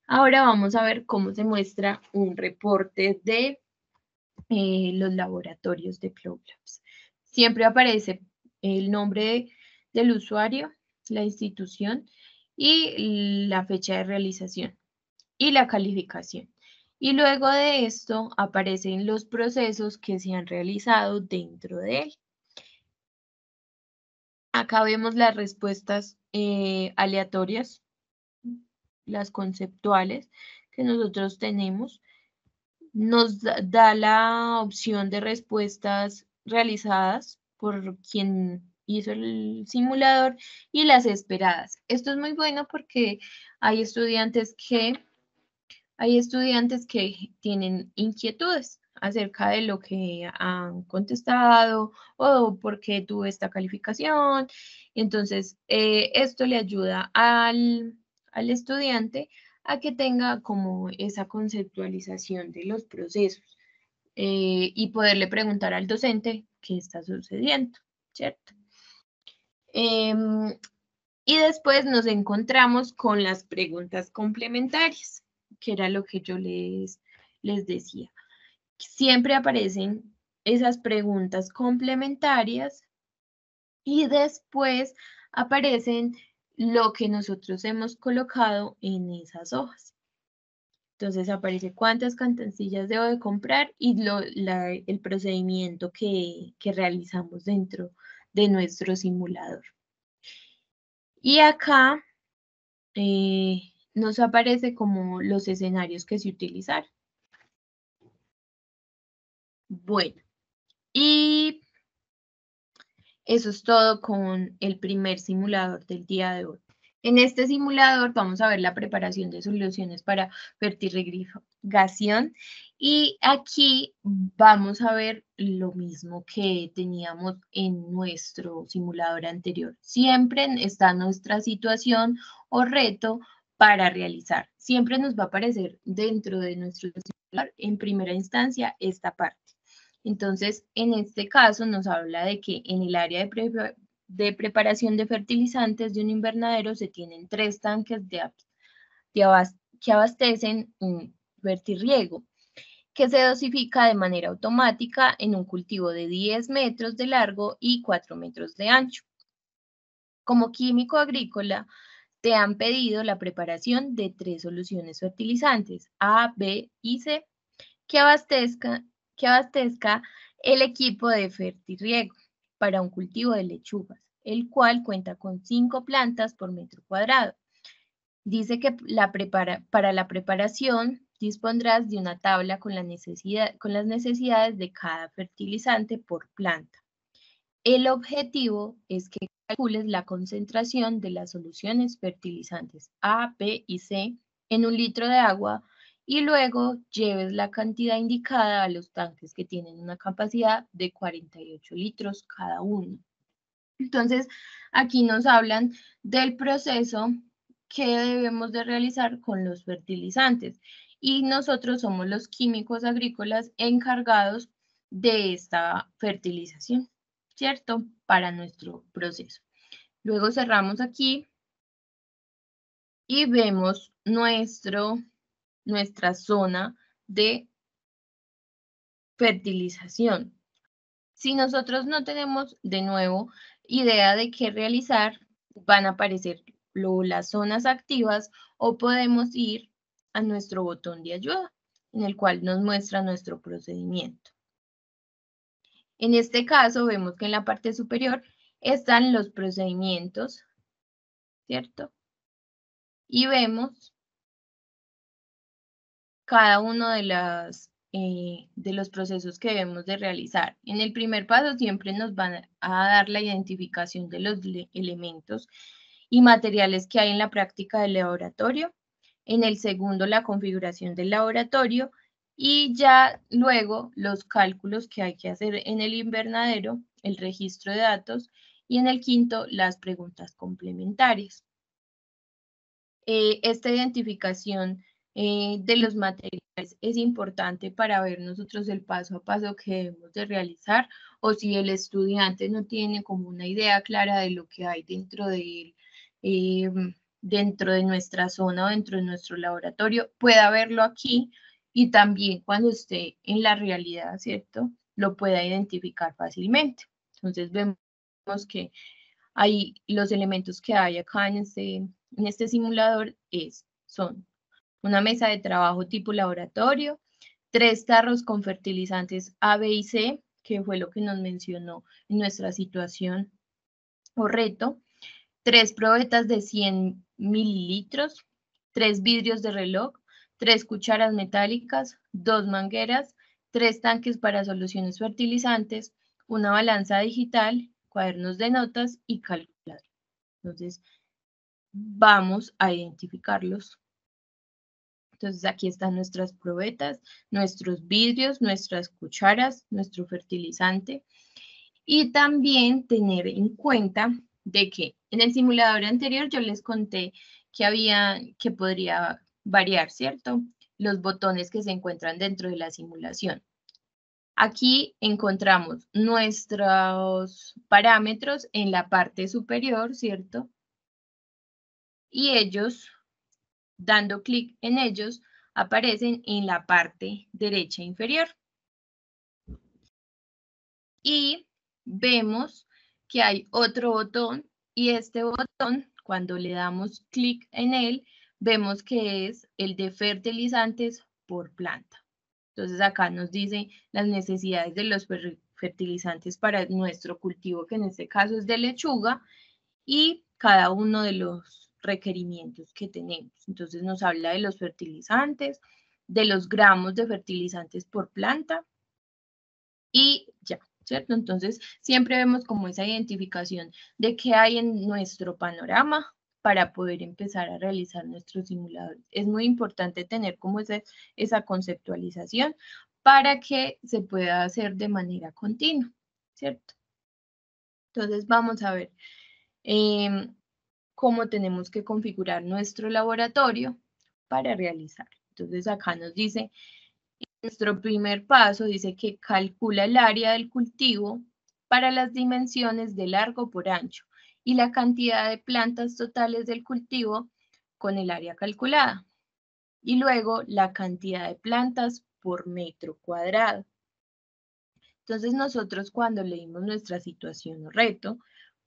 Speaker 1: Ahora vamos a ver cómo se muestra un reporte de los laboratorios de Cloud Labs. Siempre aparece el nombre del usuario, la institución y la fecha de realización y la calificación. Y luego de esto aparecen los procesos que se han realizado dentro de él. Acá vemos las respuestas aleatorias, las conceptuales que nosotros tenemos. Nos da la opción de respuestas realizadas por quien hizo el simulador y las esperadas. Esto es muy bueno porque hay estudiantes que tienen inquietudes acerca de lo que han contestado o por qué tuvo esta calificación. Entonces, esto le ayuda al estudiante a que tenga como esa conceptualización de los procesos y poderle preguntar al docente qué está sucediendo, ¿cierto? Y después nos encontramos con las preguntas complementarias, que era lo que yo les decía. Siempre aparecen esas preguntas complementarias y después aparecen lo que nosotros hemos colocado en esas hojas. Entonces aparece cuántas canastillas debo de comprar y el procedimiento que realizamos dentro de nuestro simulador. Y acá nos aparece como los escenarios que se utilizaron. Bueno, y eso es todo con el primer simulador del día de hoy. En este simulador vamos a ver la preparación de soluciones para fertirrigación y aquí vamos a ver lo mismo que teníamos en nuestro simulador anterior. Siempre está nuestra situación o reto para realizar. Siempre nos va a aparecer dentro de nuestro simulador en primera instancia esta parte. Entonces, en este caso nos habla de que en el área de preparación de fertilizantes de un invernadero se tienen 3 tanques que abastecen un fertirriego que se dosifica de manera automática en un cultivo de 10 metros de largo y 4 metros de ancho. Como químico agrícola, te han pedido la preparación de 3 soluciones fertilizantes, A, B y C, que abastezca el equipo de fertirriego para un cultivo de lechugas, el cual cuenta con 5 plantas por metro cuadrado. Dice que para la preparación dispondrás de una tabla con las necesidades de cada fertilizante por planta. El objetivo es que calcules la concentración de las soluciones fertilizantes A, B y C en 1 litro de agua y luego lleves la cantidad indicada a los tanques que tienen una capacidad de 48 litros cada uno. Entonces, aquí nos hablan del proceso que debemos de realizar con los fertilizantes y nosotros somos los químicos agrícolas encargados de esta fertilización, ¿cierto? Para nuestro proceso. Luego cerramos aquí y vemos nuestra zona de fertilización. Si nosotros no tenemos de nuevo idea de qué realizar, van a aparecer las zonas activas o podemos ir a nuestro botón de ayuda, en el cual nos muestra nuestro procedimiento. En este caso, vemos que en la parte superior están los procedimientos, ¿cierto? Y vemos cada uno de los procesos que debemos de realizar. En el primer paso siempre nos van a dar la identificación de los elementos y materiales que hay en la práctica del laboratorio. En el segundo, la configuración del laboratorio y ya luego los cálculos que hay que hacer en el invernadero, el registro de datos y en el quinto, las preguntas complementarias. Esta identificación de los materiales es importante para ver nosotros el paso a paso que debemos de realizar o si el estudiante no tiene como una idea clara de lo que hay dentro de nuestra zona o dentro de nuestro laboratorio, pueda verlo aquí y también cuando esté en la realidad, ¿cierto? Lo pueda identificar fácilmente. Entonces vemos que hay los elementos que hay acá en este simulador son una mesa de trabajo tipo laboratorio, 3 tarros con fertilizantes A, B y C, que fue lo que nos mencionó en nuestra situación o reto, 3 probetas de 100 mililitros, 3 vidrios de reloj, 3 cucharas metálicas, 2 mangueras, 3 tanques para soluciones fertilizantes, una balanza digital, cuadernos de notas y calculadora. Entonces, vamos a identificarlos. Entonces, aquí están nuestras probetas, nuestros vidrios, nuestras cucharas, nuestro fertilizante. Y también tener en cuenta de que en el simulador anterior yo les conté que podría variar, ¿cierto? Los botones que se encuentran dentro de la simulación. Aquí encontramos nuestros parámetros en la parte superior, ¿cierto? Y ellos, dando clic en ellos, aparecen en la parte derecha inferior. Y vemos que hay otro botón y este botón, cuando le damos clic en él, vemos que es el de fertilizantes por planta. Entonces acá nos dice las necesidades de los fertilizantes para nuestro cultivo, que en este caso es de lechuga, y cada uno de los requerimientos que tenemos. Entonces nos habla de los fertilizantes, de los gramos de fertilizantes por planta y ya, ¿cierto? Entonces siempre vemos como esa identificación de qué hay en nuestro panorama para poder empezar a realizar nuestros simuladores. Es muy importante tener como esa conceptualización para que se pueda hacer de manera continua, ¿cierto? Entonces vamos a ver cómo tenemos que configurar nuestro laboratorio para realizar. Entonces acá nos dice, nuestro primer paso dice que calcula el área del cultivo para las dimensiones de largo por ancho y la cantidad de plantas totales del cultivo con el área calculada. Y luego la cantidad de plantas por metro cuadrado. Entonces nosotros cuando leímos nuestra situación o reto,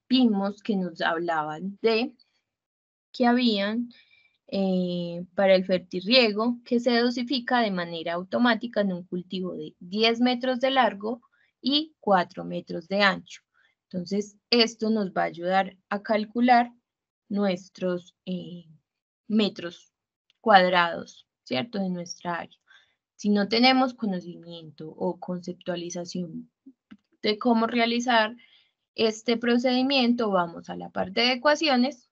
Speaker 1: vimos que nos hablaban de que habían para el fertirriego que se dosifica de manera automática en un cultivo de 10 metros de largo y 4 metros de ancho. Entonces, esto nos va a ayudar a calcular nuestros metros cuadrados, ¿cierto? De nuestra área. Si no tenemos conocimiento o conceptualización de cómo realizar este procedimiento, vamos a la parte de ecuaciones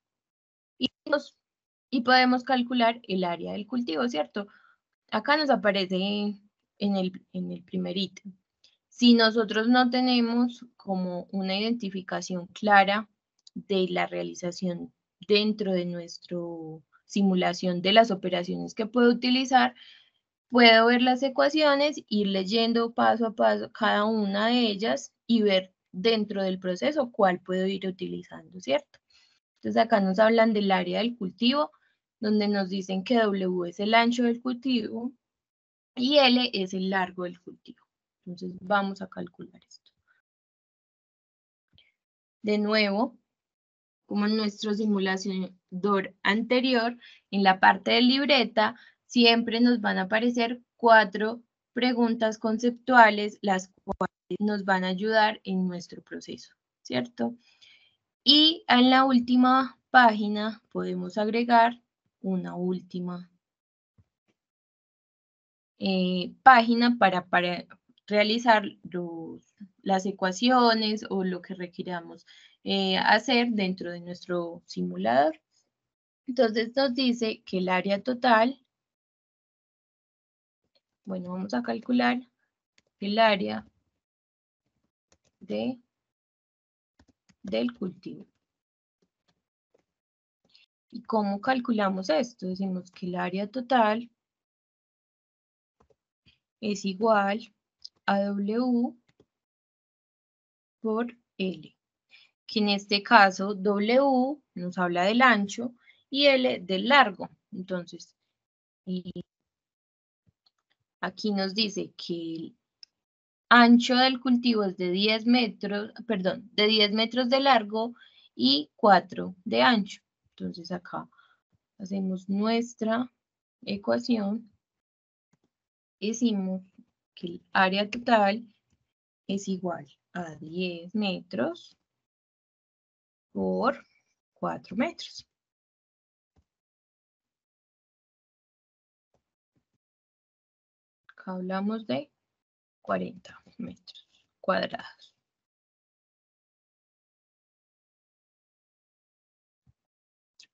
Speaker 1: y podemos calcular el área del cultivo, ¿cierto? Acá nos aparece en el primer ítem. Si nosotros no tenemos como una identificación clara de la realización dentro de nuestra simulación de las operaciones que puedo utilizar, puedo ver las ecuaciones, ir leyendo paso a paso cada una de ellas y ver dentro del proceso cuál puedo ir utilizando, ¿cierto? Entonces acá nos hablan del área del cultivo, donde nos dicen que W es el ancho del cultivo y L es el largo del cultivo. Entonces vamos a calcular esto. De nuevo, como en nuestro simulador anterior, en la parte de libreta siempre nos van a aparecer 4 preguntas conceptuales, las cuales nos van a ayudar en nuestro proceso, ¿cierto? Y en la última página podemos agregar una última página para realizar las ecuaciones o lo que requiramos hacer dentro de nuestro simulador. Entonces nos dice que el área total, bueno, vamos a calcular el área del cultivo. ¿Y cómo calculamos esto? Decimos que el área total es igual a W por L, que en este caso W nos habla del ancho y L del largo. Entonces, aquí nos dice que el ancho del cultivo es de 10 metros, perdón, de 10 metros de largo y 4 de ancho. Entonces acá hacemos nuestra ecuación. Decimos que el área total es igual a 10 metros por 4 metros. Acá hablamos de 40 metros cuadrados.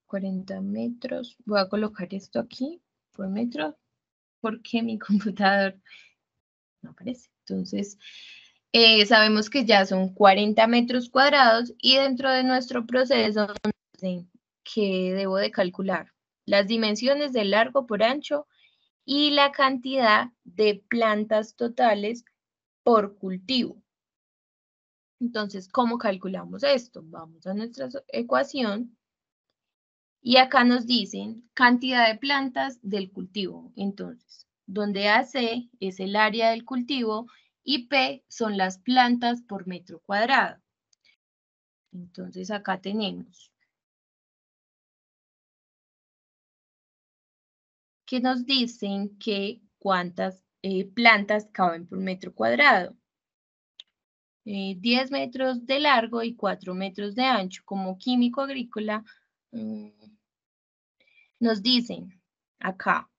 Speaker 1: 40 metros. Voy a colocar esto aquí por metro porque mi computador no aparece. Entonces, sabemos que ya son 40 metros cuadrados y dentro de nuestro proceso que debo de calcular las dimensiones de largo por ancho y la cantidad de plantas totales por cultivo. Entonces, ¿cómo calculamos esto? Vamos a nuestra ecuación y acá nos dicen cantidad de plantas del cultivo. Entonces, donde AC es el área del cultivo y P son las plantas por metro cuadrado. Entonces, acá tenemos que nos dicen que cuántas plantas caben por metro cuadrado. 10 metros de largo y 4 metros de ancho. Como químico agrícola, nos dicen acá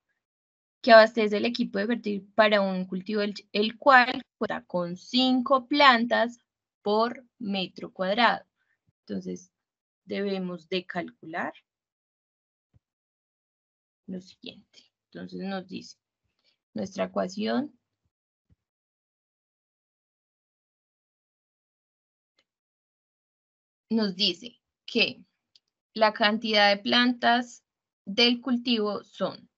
Speaker 1: que abastece el equipo de vertir para un cultivo el cual cuenta con 5 plantas por metro cuadrado. Entonces, debemos de calcular lo siguiente. Entonces nos dice, nuestra ecuación nos dice que la cantidad de plantas del cultivo son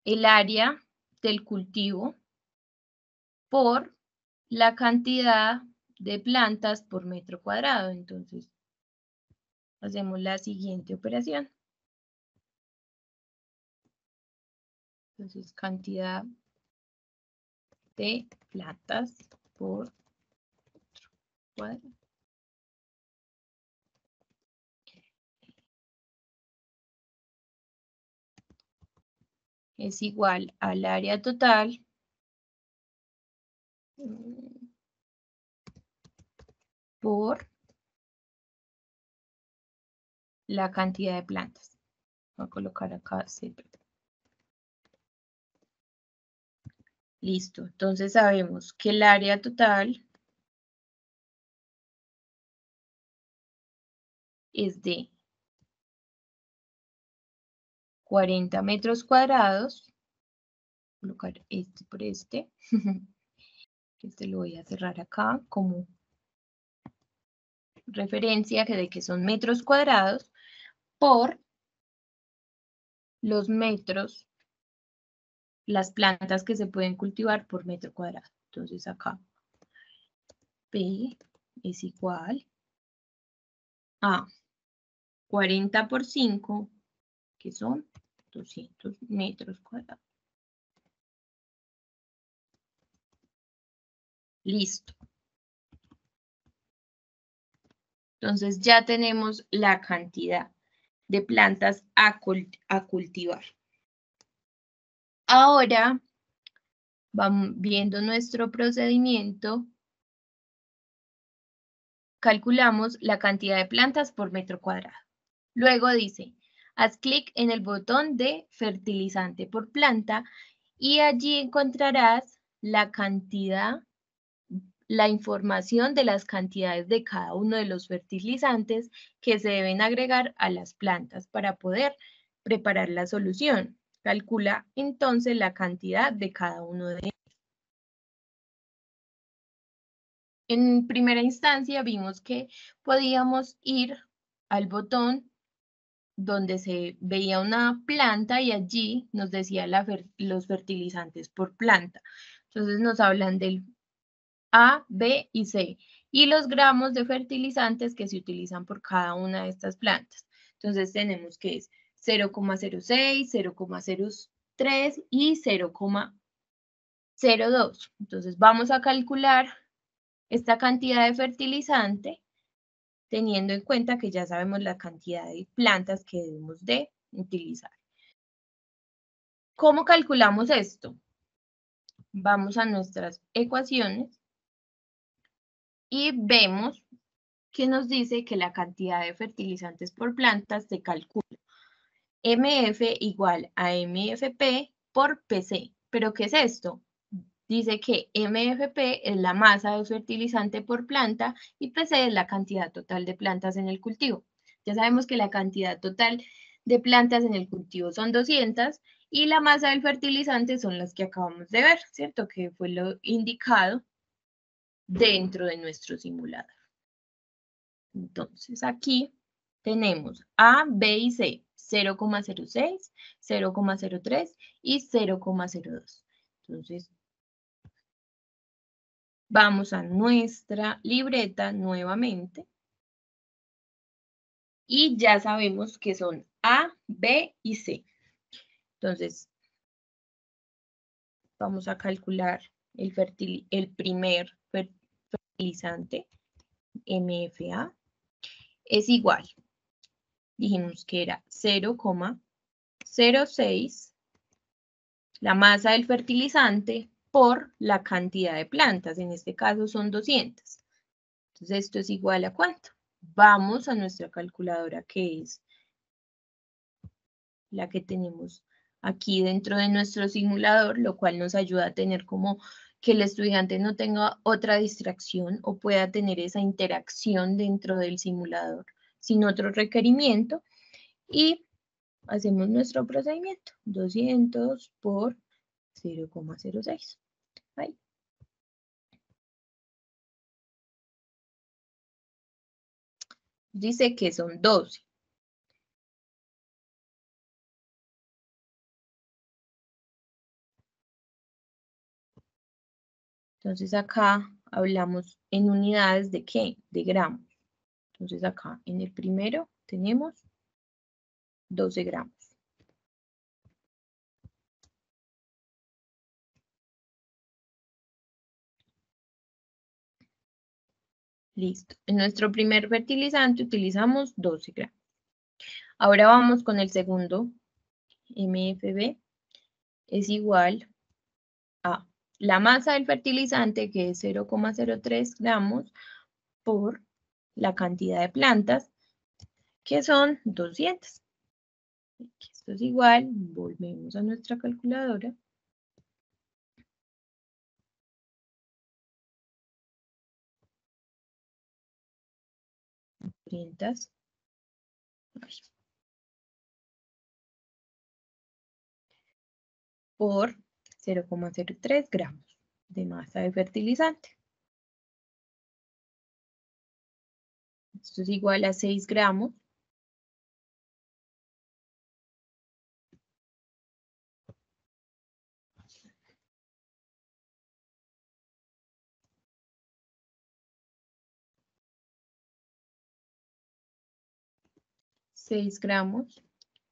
Speaker 1: el área del cultivo por la cantidad de plantas por metro cuadrado. Entonces, hacemos la siguiente operación. Entonces, cantidad de plantas por metro cuadrado. Es igual al área total por la cantidad de plantas. Voy a colocar acá Z. Listo. Entonces sabemos que el área total es de 40 metros cuadrados. Voy a colocar este por este. Este lo voy a cerrar acá como referencia de que son metros cuadrados por los metros, las plantas que se pueden cultivar por metro cuadrado. Entonces acá P es igual a 40 por 5, que son 200 metros cuadrados. Listo. Entonces ya tenemos la cantidad de plantas a cultivar. Ahora vamos viendo nuestro procedimiento. Calculamos la cantidad de plantas por metro cuadrado. Luego dice, haz clic en el botón de fertilizante por planta y allí encontrarás la cantidad, la información de las cantidades de cada uno de los fertilizantes que se deben agregar a las plantas para poder preparar la solución. Calcula entonces la cantidad de cada uno de ellos. En primera instancia vimos que podíamos ir al botón donde se veía una planta y allí nos decía los fertilizantes por planta. Entonces nos hablan del A, B y C y los gramos de fertilizantes que se utilizan por cada una de estas plantas. Entonces tenemos que es 0,06, 0,03 y 0,02. Entonces vamos a calcular esta cantidad de fertilizante teniendo en cuenta que ya sabemos la cantidad de plantas que debemos de utilizar. ¿Cómo calculamos esto? Vamos a nuestras ecuaciones y vemos que nos dice que la cantidad de fertilizantes por plantas se calcula MF igual a MFP por PC. ¿Pero qué es esto? Dice que MFP es la masa de fertilizante por planta y PC es la cantidad total de plantas en el cultivo. Ya sabemos que la cantidad total de plantas en el cultivo son 200 y la masa del fertilizante son las que acabamos de ver, ¿cierto? Que fue lo indicado dentro de nuestro simulador. Entonces aquí tenemos A, B y C, 0,06, 0,03 y 0,02. Entonces vamos a nuestra libreta nuevamente y ya sabemos que son A, B y C. Entonces, vamos a calcular el primer fertilizante, MFA, es igual. Dijimos que era 0,06, la masa del fertilizante, por la cantidad de plantas. En este caso son 200. Entonces, esto es igual a ¿cuánto? Vamos a nuestra calculadora, que es la que tenemos aquí dentro de nuestro simulador, lo cual nos ayuda a tener como que el estudiante no tenga otra distracción o pueda tener esa interacción dentro del simulador sin otro requerimiento. Y hacemos nuestro procedimiento. 200 por 0,06. Ahí. Dice que son 12. Entonces acá hablamos en unidades de ¿qué? De gramos. Entonces acá en el primero tenemos 12 gramos. Listo. En nuestro primer fertilizante utilizamos 12 gramos. Ahora vamos con el segundo. MFB es igual a la masa del fertilizante, que es 0,03 gramos, por la cantidad de plantas, que son 200. Esto es igual, volvemos a nuestra calculadora. Por 0,03 gramos de masa de fertilizante. Esto es igual a 6 gramos.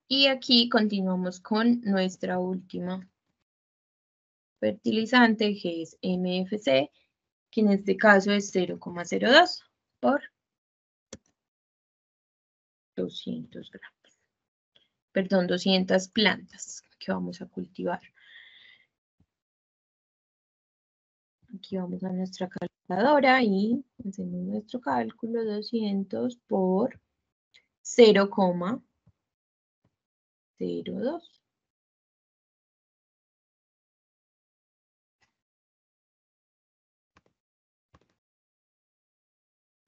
Speaker 1: Y aquí continuamos con nuestra última fertilizante, que es MFC, que en este caso es 0,02 por 200 gramos. Perdón, 200 plantas que vamos a cultivar. Aquí vamos a nuestra calculadora y hacemos nuestro cálculo. 200 por 0,02.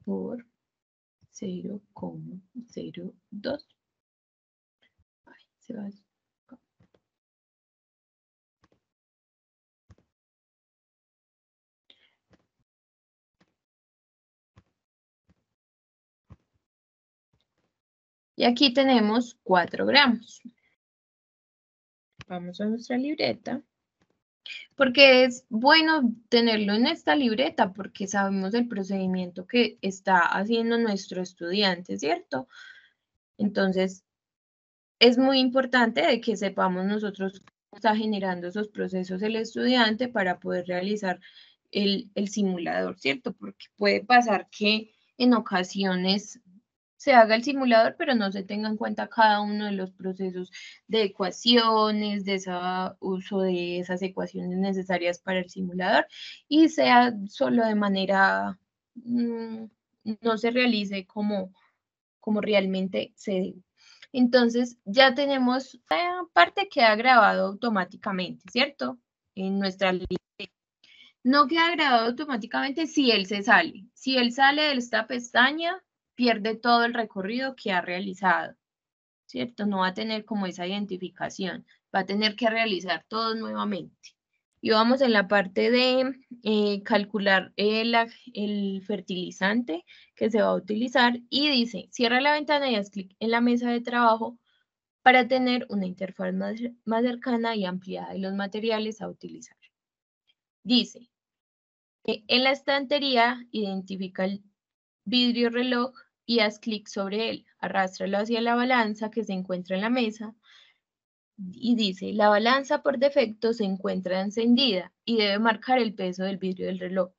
Speaker 1: Por 0,02. Se va. Y aquí tenemos 4 gramos. Vamos a nuestra libreta. Porque es bueno tenerlo en esta libreta porque sabemos el procedimiento que está haciendo nuestro estudiante, ¿cierto? Entonces, es muy importante de que sepamos nosotros cómo está generando esos procesos el estudiante para poder realizar el simulador, ¿cierto? Porque puede pasar que en ocasiones se haga el simulador, pero no se tenga en cuenta cada uno de los procesos de ecuaciones, de ese uso de esas ecuaciones necesarias para el simulador y sea solo de manera, no se realice como realmente se debe. Entonces, ya tenemos la parte que ha grabado automáticamente, ¿cierto? En nuestra lista. No queda grabado automáticamente si él se sale. Si él sale de esta pestaña, pierde todo el recorrido que ha realizado, ¿cierto? No va a tener como esa identificación. Va a tener que realizar todo nuevamente. Y vamos en la parte de calcular el fertilizante que se va a utilizar y dice, cierra la ventana y haz clic en la mesa de trabajo para tener una interfaz más cercana y ampliada de los materiales a utilizar. Dice, en la estantería identifica el vidrio reloj y haz clic sobre él. Arrástralo hacia la balanza que se encuentra en la mesa y dice, la balanza por defecto se encuentra encendida y debe marcar el peso del vidrio del reloj.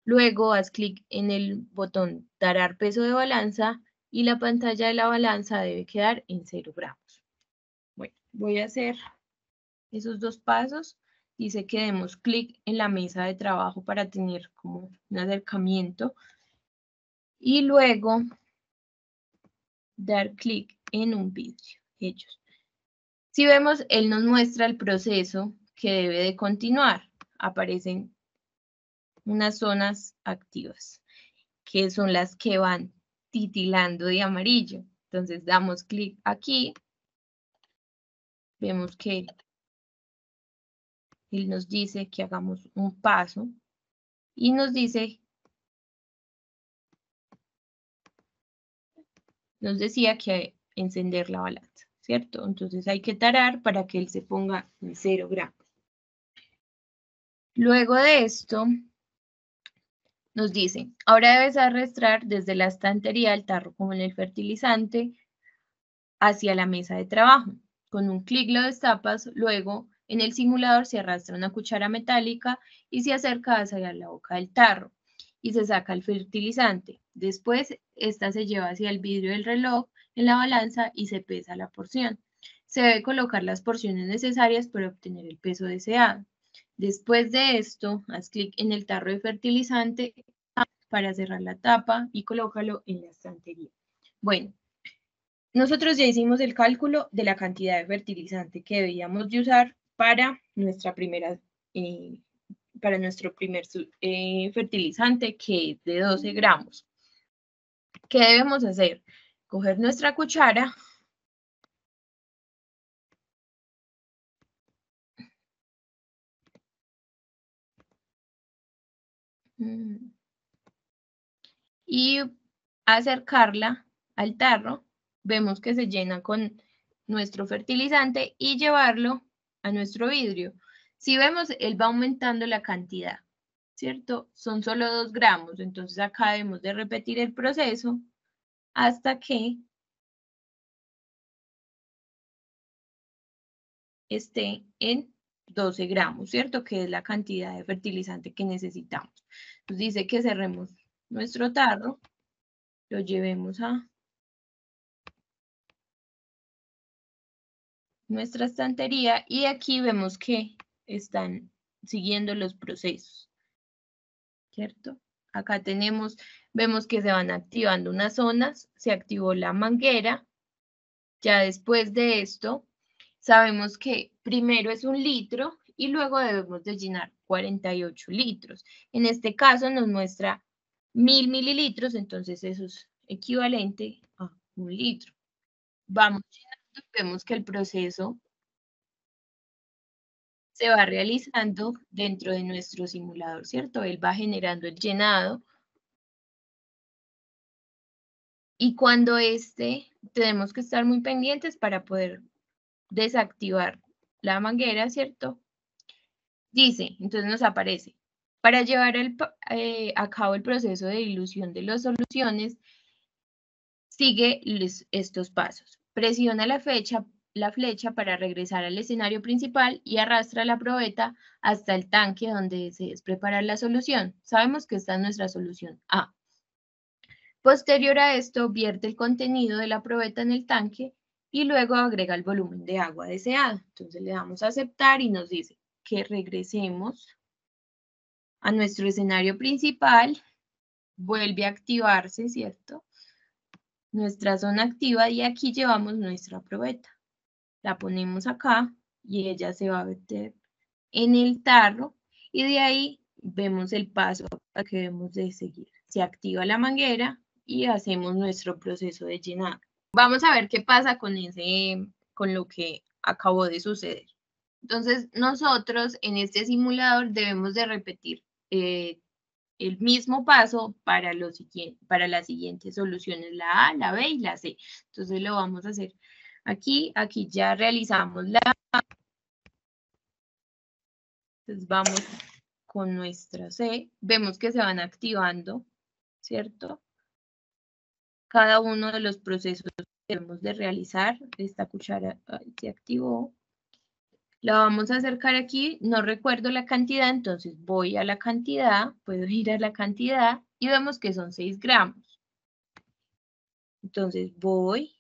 Speaker 1: Luego haz clic en el botón Tarar peso de balanza y la pantalla de la balanza debe quedar en 0 gramos. Bueno, voy a hacer esos 2 pasos. Dice que demos clic en la mesa de trabajo para tener como un acercamiento. Y luego dar clic en un vidrio. Si vemos, él nos muestra el proceso que debe de continuar. Aparecen unas zonas activas, que son las que van titilando de amarillo. Entonces damos clic aquí vemos que él nos dice que hagamos un paso y nos decía que encender la balanza, ¿cierto? Entonces hay que tarar para que él se ponga en 0 gramos. Luego de esto, nos dice, ahora debes arrastrar desde la estantería el tarro con el fertilizante hacia la mesa de trabajo. Con un clic lo destapas, luego en el simulador se arrastra una cuchara metálica y se acerca hacia la boca del tarro y se saca el fertilizante. Después, esta se lleva hacia el vidrio del reloj en la balanza y se pesa la porción. Se debe colocar las porciones necesarias para obtener el peso deseado. Después de esto, haz clic en el tarro de fertilizante para cerrar la tapa y colócalo en la estantería. Bueno, nosotros ya hicimos el cálculo de la cantidad de fertilizante que debíamos de usar para nuestro primer fertilizante, que es de 12 gramos. ¿Qué debemos hacer? Coger nuestra cuchara y acercarla al tarro. Vemos que se llena con nuestro fertilizante y llevarlo a nuestro vidrio. Si vemos, él va aumentando la cantidad, ¿cierto? Son solo 2 gramos, entonces acá debemos de repetir el proceso hasta que esté en 12 gramos, ¿cierto? Que es la cantidad de fertilizante que necesitamos. Entonces dice que cerremos nuestro tarro, lo llevemos a nuestra estantería y aquí vemos que están siguiendo los procesos, ¿cierto? Acá vemos que se van activando unas zonas, se activó la manguera. Ya después de esto, sabemos que primero es 1 litro y luego debemos de llenar 48 litros. En este caso nos muestra 1000 mililitros, entonces eso es equivalente a 1 litro. Vamos llenando y vemos que el proceso se va realizando dentro de nuestro simulador, ¿cierto? Él va generando el llenado. Y cuando tenemos que estar muy pendientes para poder desactivar la manguera, ¿cierto? Dice, entonces nos aparece, para llevar a cabo el proceso de dilución de las soluciones, sigue estos pasos. Presiona la flecha para regresar al escenario principal y arrastra la probeta hasta el tanque donde desees preparar la solución. Sabemos que esta es nuestra solución A. Posterior a esto, vierte el contenido de la probeta en el tanque y luego agrega el volumen de agua deseado. Entonces le damos a aceptar y nos dice que regresemos a nuestro escenario principal. Vuelve a activarse, ¿cierto? Nuestra zona activa y aquí llevamos nuestra probeta. La ponemos acá y ella se va a meter en el tarro y de ahí vemos el paso que debemos de seguir. Se activa la manguera y hacemos nuestro proceso de llenado. Vamos a ver qué pasa con lo que acabó de suceder. Entonces, nosotros en este simulador debemos de repetir el mismo paso para las siguientes soluciones, la A, la B y la C. Entonces lo vamos a hacer aquí. Aquí ya realizamos la A. Entonces vamos con nuestra C. Vemos que se van activando, ¿cierto? Cada uno de los procesos que debemos de realizar. Esta cuchara se activó. La vamos a acercar aquí, no recuerdo la cantidad, entonces voy a la cantidad, puedo ir a la cantidad y vemos que son 6 gramos. Entonces voy,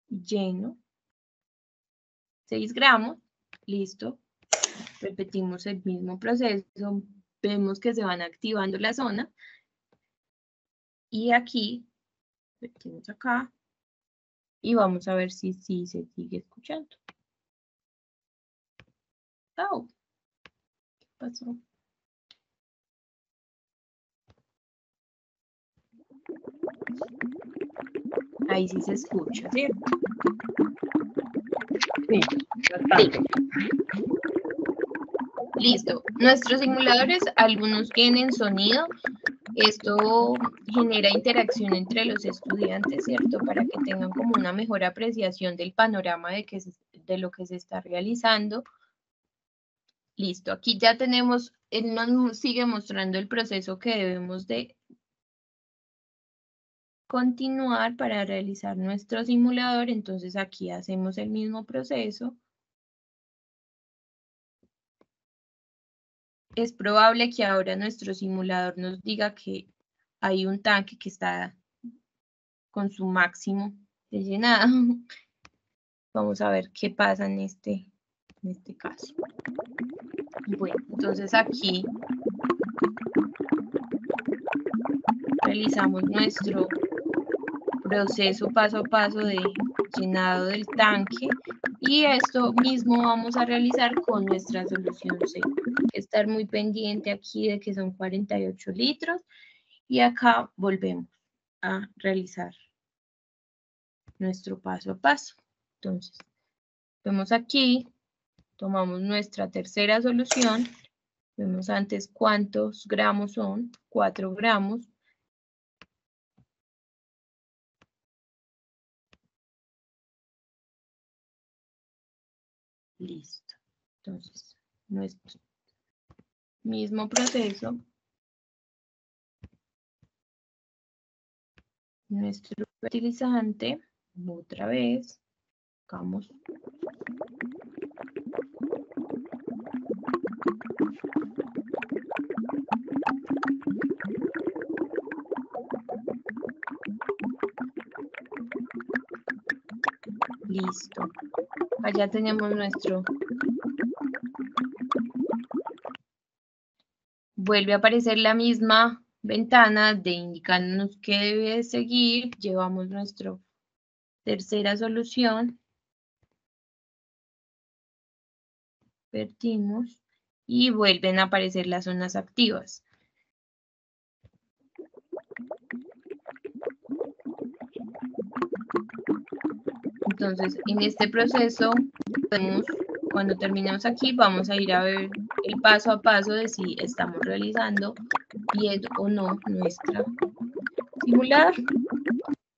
Speaker 1: lleno, 6 gramos, listo. Repetimos el mismo proceso, vemos que se van activando la zona. Y aquí, repetimos acá, y vamos a ver si se sigue escuchando. Oh, ¿qué pasó? Ahí sí se escucha, ¿cierto?
Speaker 2: Sí, bastante.
Speaker 1: Listo. Nuestros simuladores, algunos tienen sonido. Esto genera interacción entre los estudiantes, ¿cierto? Para que tengan como una mejor apreciación del panorama de lo que se está realizando. Listo. Aquí ya tenemos, él nos sigue mostrando el proceso que debemos de continuar para realizar nuestro simulador. Entonces aquí hacemos el mismo proceso. Es probable que ahora nuestro simulador nos diga que hay un tanque que está con su máximo de llenado. Vamos a ver qué pasa en este caso. Bueno, entonces aquí realizamos nuestro proceso paso a paso de llenado del tanque y esto mismo vamos a realizar con nuestra solución C. Estar muy pendiente aquí de que son 48 litros y acá volvemos a realizar nuestro paso a paso. Entonces, vemos aquí, tomamos nuestra tercera solución, vemos antes cuántos gramos son, 4 gramos. Listo. Entonces, nuestro mismo proceso, nuestro fertilizante, otra vez, vamos. Listo. Allá tenemos nuestro. Vuelve a aparecer la misma ventana de indicarnos qué debe seguir. Llevamos nuestra tercera solución. Vertimos y vuelven a aparecer las zonas activas. Entonces, en este proceso, cuando terminemos aquí, vamos a ir a ver el paso a paso de si estamos realizando bien o no nuestra simulador.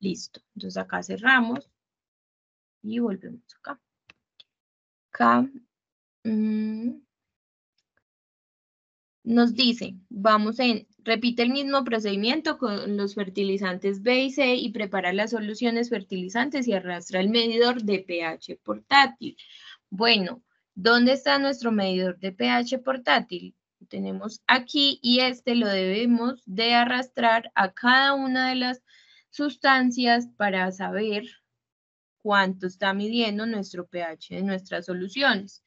Speaker 1: Listo. Entonces, acá cerramos y volvemos acá. Acá nos dice, repite el mismo procedimiento con los fertilizantes B y C y prepara las soluciones fertilizantes y arrastra el medidor de pH portátil. Bueno, ¿dónde está nuestro medidor de pH portátil? Lo tenemos aquí y este lo debemos de arrastrar a cada una de las sustancias para saber cuánto está midiendo nuestro pH de nuestras soluciones.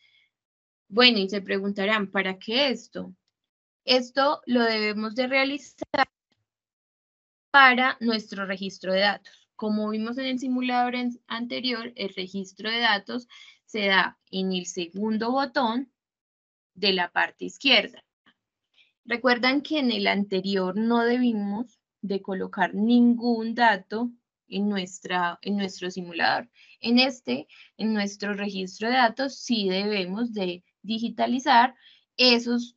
Speaker 1: Bueno, y se preguntarán, ¿para qué esto? Esto lo debemos de realizar para nuestro registro de datos. Como vimos en el simulador anterior, el registro de datos se da en el segundo botón de la parte izquierda. Recuerdan que en el anterior no debimos de colocar ningún dato en nuestro simulador. En nuestro registro de datos, sí debemos de digitalizar esos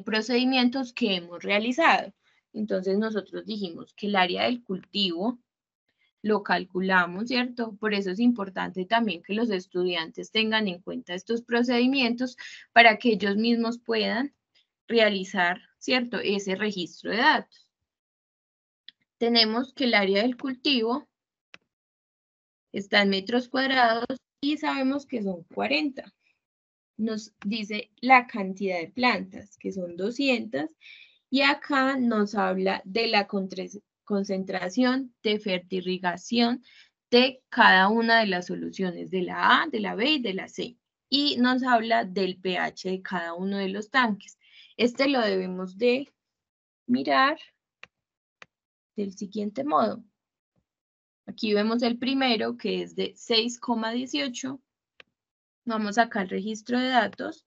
Speaker 1: procedimientos que hemos realizado. Entonces nosotros dijimos que el área del cultivo lo calculamos, ¿cierto? Por eso es importante también que los estudiantes tengan en cuenta estos procedimientos para que ellos mismos puedan realizar, ¿cierto? Ese registro de datos. Tenemos que el área del cultivo está en metros cuadrados y sabemos que son 40. Nos dice la cantidad de plantas, que son 200, y acá nos habla de la concentración de fertirrigación de cada una de las soluciones, de la A, de la B y de la C. Y nos habla del pH de cada uno de los tanques. Este lo debemos de mirar del siguiente modo. Aquí vemos el primero que es de 6,18. Vamos acá al registro de datos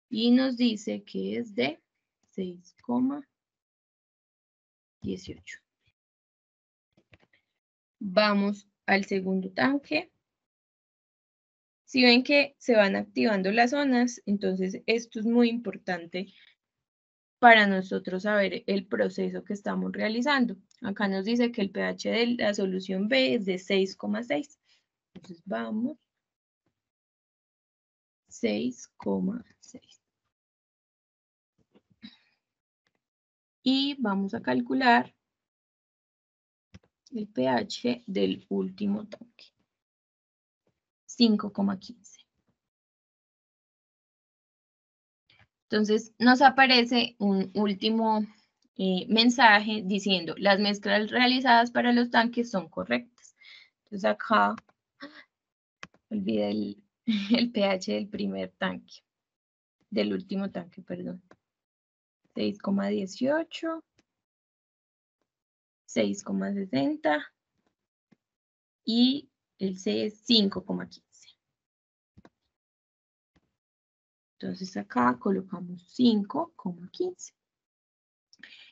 Speaker 1: y nos dice que es de 6,18. Vamos al segundo tanque Si ven que se van activando las zonas, entonces esto es muy importante para nosotros saber el proceso que estamos realizando. Acá nos dice que el pH de la solución B es de 6,6. Entonces vamos, 6,6. Y vamos a calcular el pH del último tanque, 5,15. Entonces nos aparece un último mensaje diciendo las mezclas realizadas para los tanques son correctas. Entonces acá olvidé el pH del primer tanque, del último tanque, perdón. 6,18, 6,60 y el C es 5,15. Entonces acá colocamos 5,15.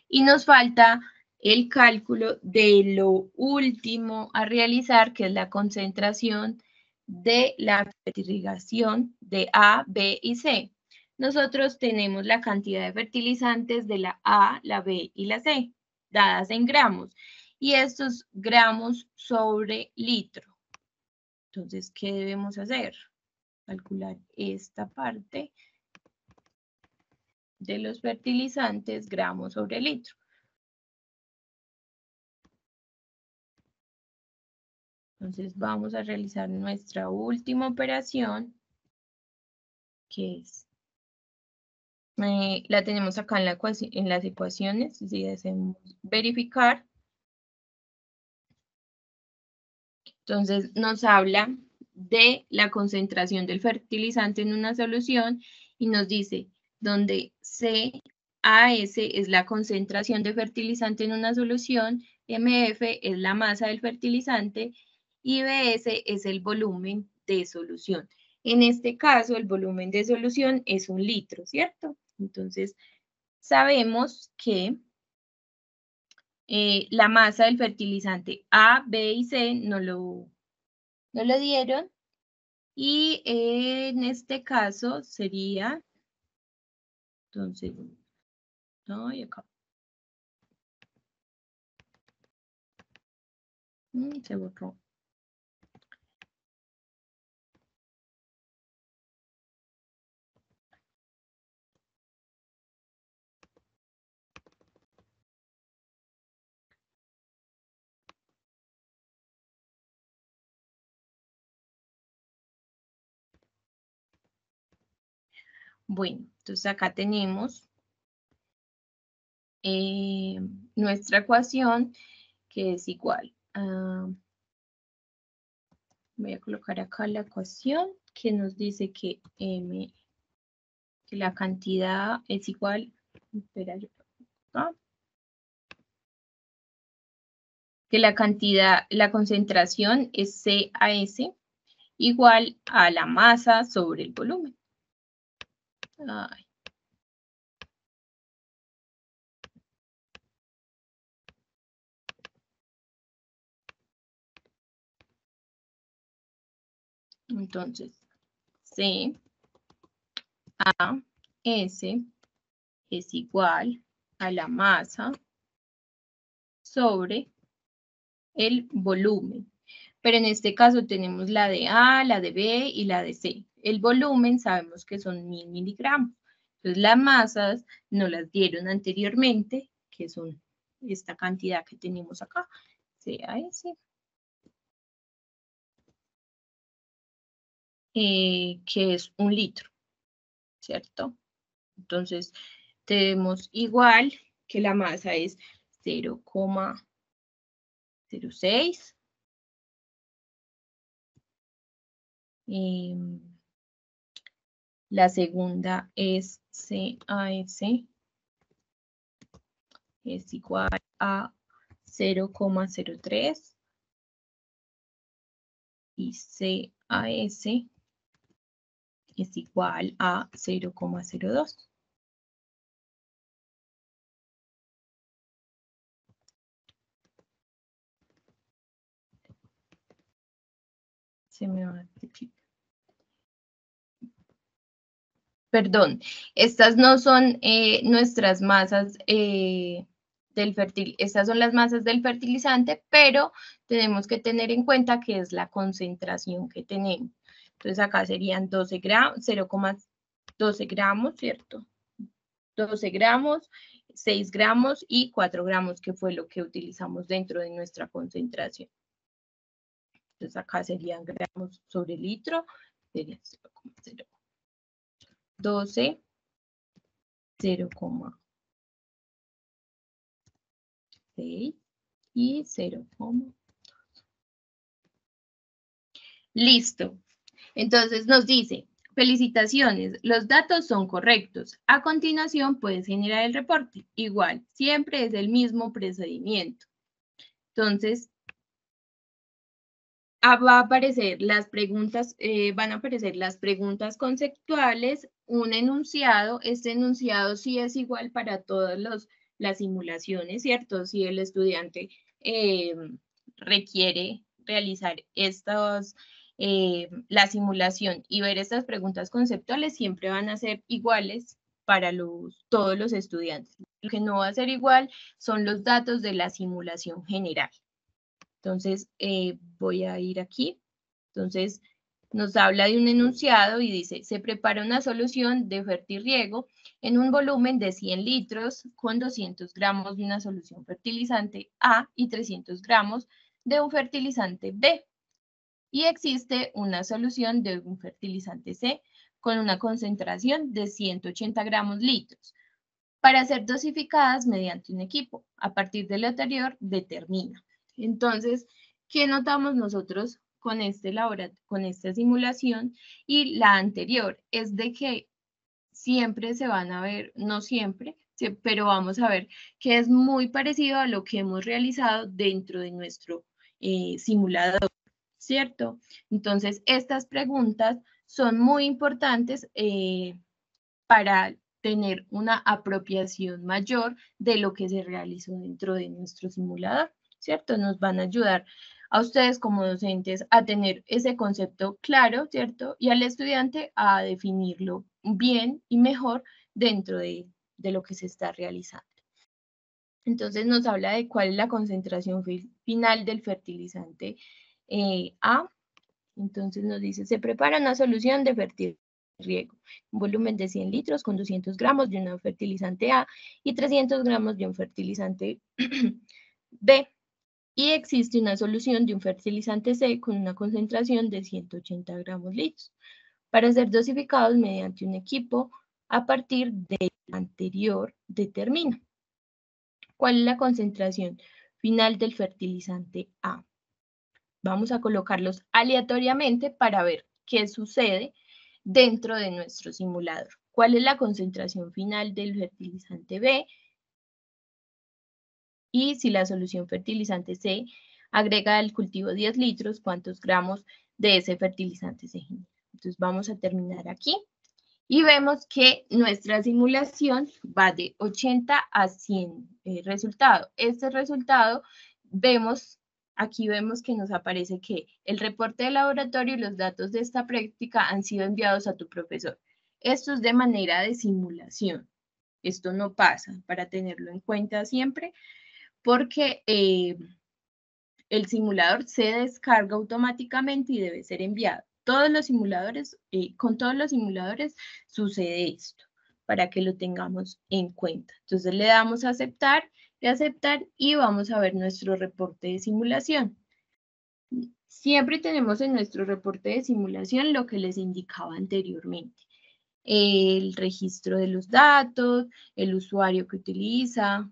Speaker 1: Y nos falta el cálculo de lo último a realizar, que es la concentración de la fertilización de A, B y C. Nosotros tenemos la cantidad de fertilizantes de la A, la B y la C, dadas en gramos. Y estos gramos sobre litro. Entonces, ¿qué debemos hacer? Calcular esta parte de los fertilizantes gramos sobre litro. Entonces vamos a realizar nuestra última operación, que es, la tenemos acá en las ecuaciones, si deseamos verificar. Entonces nos habla de la concentración del fertilizante en una solución y nos dice donde CAS es la concentración de fertilizante en una solución, MF es la masa del fertilizante y BS es el volumen de solución. En este caso, el volumen de solución es 1 litro, ¿cierto? Entonces, sabemos que la masa del fertilizante A, B y C no lo dieron. Y en este caso sería, entonces, no, y acá. Se borró. Bueno, entonces acá tenemos nuestra ecuación que es igual a, voy a colocar acá la ecuación que nos dice que M, que la cantidad es igual, espera, acá, que la cantidad, la concentración es CAS igual a la masa sobre el volumen. Ay. Entonces, CAS es igual a la masa sobre el volumen. Pero en este caso tenemos la de A, la de B y la de C. El volumen sabemos que son 1000 miligramos. Entonces las masas nos las dieron anteriormente, que son esta cantidad que tenemos acá, CAS, que es 1 litro, ¿cierto? Entonces tenemos igual que la masa es 0,06. La segunda es CAS, es igual a 0,03 y CAS es igual a 0,02. Se me va a clic. perdón, estas no son nuestras masas estas son las masas del fertilizante, pero tenemos que tener en cuenta que es la concentración que tenemos. Entonces acá serían 12 gramos, 0,12 gramos, ¿cierto? 12 gramos, 6 gramos y 4 gramos, que fue lo que utilizamos dentro de nuestra concentración. Entonces acá serían gramos sobre litro, sería 0,0. 12, 0,6 y 0,2. Listo. Entonces nos dice, felicitaciones, los datos son correctos. A continuación puedes generar el reporte. Igual, siempre es el mismo procedimiento. Entonces, va a aparecer las preguntas, van a aparecer las preguntas conceptuales, un enunciado. Este enunciado sí es igual para todas las simulaciones, ¿cierto? Si el estudiante requiere realizar la simulación y ver estas preguntas conceptuales, siempre van a ser iguales para todos los estudiantes. Lo que no va a ser igual son los datos de la simulación general. Entonces, voy a ir aquí. Entonces, nos habla de un enunciado y dice, se prepara una solución de fertirriego en un volumen de 100 litros con 200 gramos de una solución fertilizante A y 300 gramos de un fertilizante B. Y existe una solución de un fertilizante C con una concentración de 180 gramos litros para ser dosificadas mediante un equipo. A partir de lo anterior, determina. Entonces, ¿qué notamos nosotros con esta simulación y la anterior? Es de que siempre se van a ver, no siempre, pero vamos a ver que es muy parecido a lo que hemos realizado dentro de nuestro simulador, ¿cierto? Entonces, estas preguntas son muy importantes para tener una apropiación mayor de lo que se realizó dentro de nuestro simulador, ¿cierto? Nos van a ayudar a ustedes como docentes a tener ese concepto claro, ¿cierto? Y al estudiante a definirlo bien y mejor dentro de lo que se está realizando. Entonces nos habla de cuál es la concentración final del fertilizante A. Entonces nos dice, se prepara una solución de fertirriego, un volumen de 100 litros con 200 gramos de un fertilizante A y 300 gramos de un fertilizante B. Y existe una solución de un fertilizante C con una concentración de 180 gramos litros para ser dosificados mediante un equipo a partir del anterior determina. ¿Cuál es la concentración final del fertilizante A? Vamos a colocarlos aleatoriamente para ver qué sucede dentro de nuestro simulador. ¿Cuál es la concentración final del fertilizante B? Y si la solución fertilizante C agrega al cultivo 10 litros, ¿cuántos gramos de ese fertilizante se genera? Entonces vamos a terminar aquí. Y vemos que nuestra simulación va de 80 a 100 resultado. Este resultado aquí vemos que nos aparece que el reporte de laboratorio y los datos de esta práctica han sido enviados a tu profesor. Esto es de manera de simulación. Esto no pasa, para tenerlo en cuenta siempre, porque el simulador se descarga automáticamente y debe ser enviado. Todos los simuladores, con todos los simuladores sucede esto, para que lo tengamos en cuenta. Entonces le damos a aceptar y vamos a ver nuestro reporte de simulación. Siempre tenemos en nuestro reporte de simulación lo que les indicaba anteriormente. El registro de los datos, el usuario que utiliza,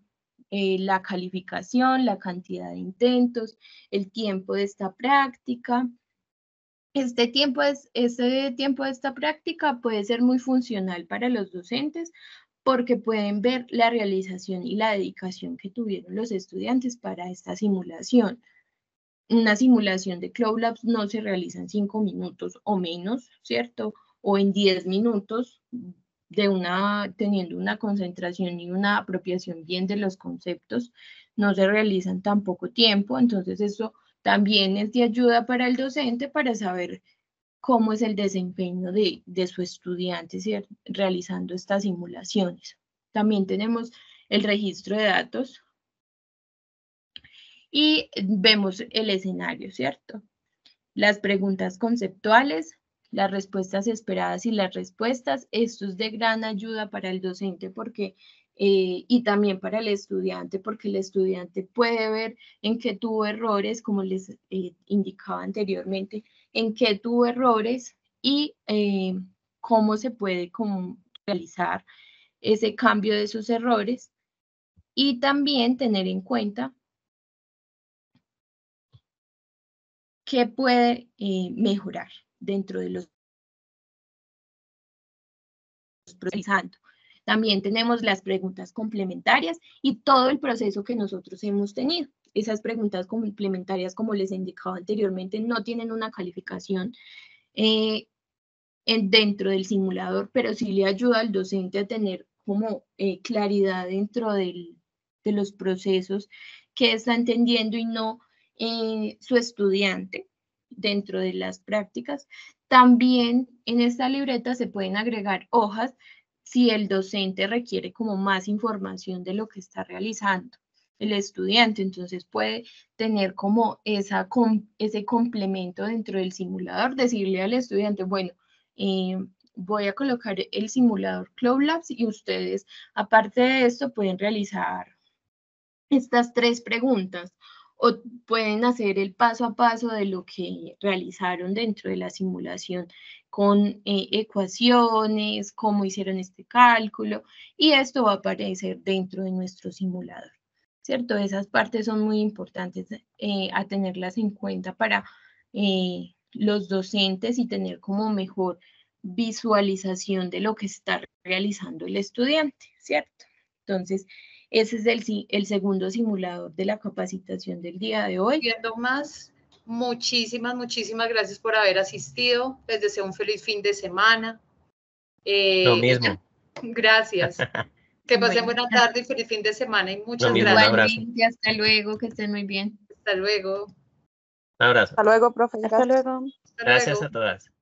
Speaker 1: la calificación, la cantidad de intentos, el tiempo de esta práctica. Este tiempo de esta práctica puede ser muy funcional para los docentes porque pueden ver la realización y la dedicación que tuvieron los estudiantes para esta simulación. Una simulación de Cloud Labs no se realiza en 5 minutos o menos, ¿cierto? O en 10 minutos teniendo una concentración y una apropiación bien de los conceptos, no se realiza en tan poco tiempo. Entonces eso también es de ayuda para el docente para saber cómo es el desempeño de su estudiante, ¿cierto?, realizando estas simulaciones. También tenemos el registro de datos y vemos el escenario, ¿cierto? Las preguntas conceptuales, las respuestas esperadas y las respuestas. Esto es de gran ayuda para el docente porque, y también para el estudiante, porque el estudiante puede ver en qué tuvo errores, como les indicaba anteriormente, en qué tuvo errores y cómo se puede realizar ese cambio de esos errores, y también tener en cuenta qué puede mejorar dentro de los procesos. También tenemos las preguntas complementarias y todo el proceso que nosotros hemos tenido. Esas preguntas complementarias, como les indicaba anteriormente, no tienen una calificación dentro del simulador, pero sí le ayuda al docente a tener como claridad dentro de los procesos que está entendiendo y no su estudiante dentro de las prácticas. También en esta libreta se pueden agregar hojas si el docente requiere como más información de lo que está realizando el estudiante, entonces puede tener como ese complemento dentro del simulador, decirle al estudiante, bueno, voy a colocar el simulador Cloud Labs y ustedes, aparte de esto, pueden realizar estas 3 preguntas o pueden hacer el paso a paso de lo que realizaron dentro de la simulación con ecuaciones, cómo hicieron este cálculo, y esto va a aparecer dentro de nuestro simulador, ¿cierto? Esas partes son muy importantes a tenerlas en cuenta para los docentes y tener como mejor visualización de lo que está realizando el estudiante, ¿cierto? Entonces, ese es el segundo simulador de la capacitación del día de hoy.
Speaker 2: Viendo más, muchísimas gracias por haber asistido. Les deseo un feliz fin de semana.
Speaker 3: Lo mismo.
Speaker 2: Gracias. Que pasen buena tarde y feliz fin de semana y muchas
Speaker 3: mismo,
Speaker 2: gracias.
Speaker 3: un abrazo.
Speaker 1: Hasta luego, que estén muy bien.
Speaker 2: Hasta luego.
Speaker 3: Un abrazo.
Speaker 4: Hasta luego, profe.
Speaker 5: Hasta luego.
Speaker 2: Hasta
Speaker 3: Gracias
Speaker 2: luego.
Speaker 3: a todas.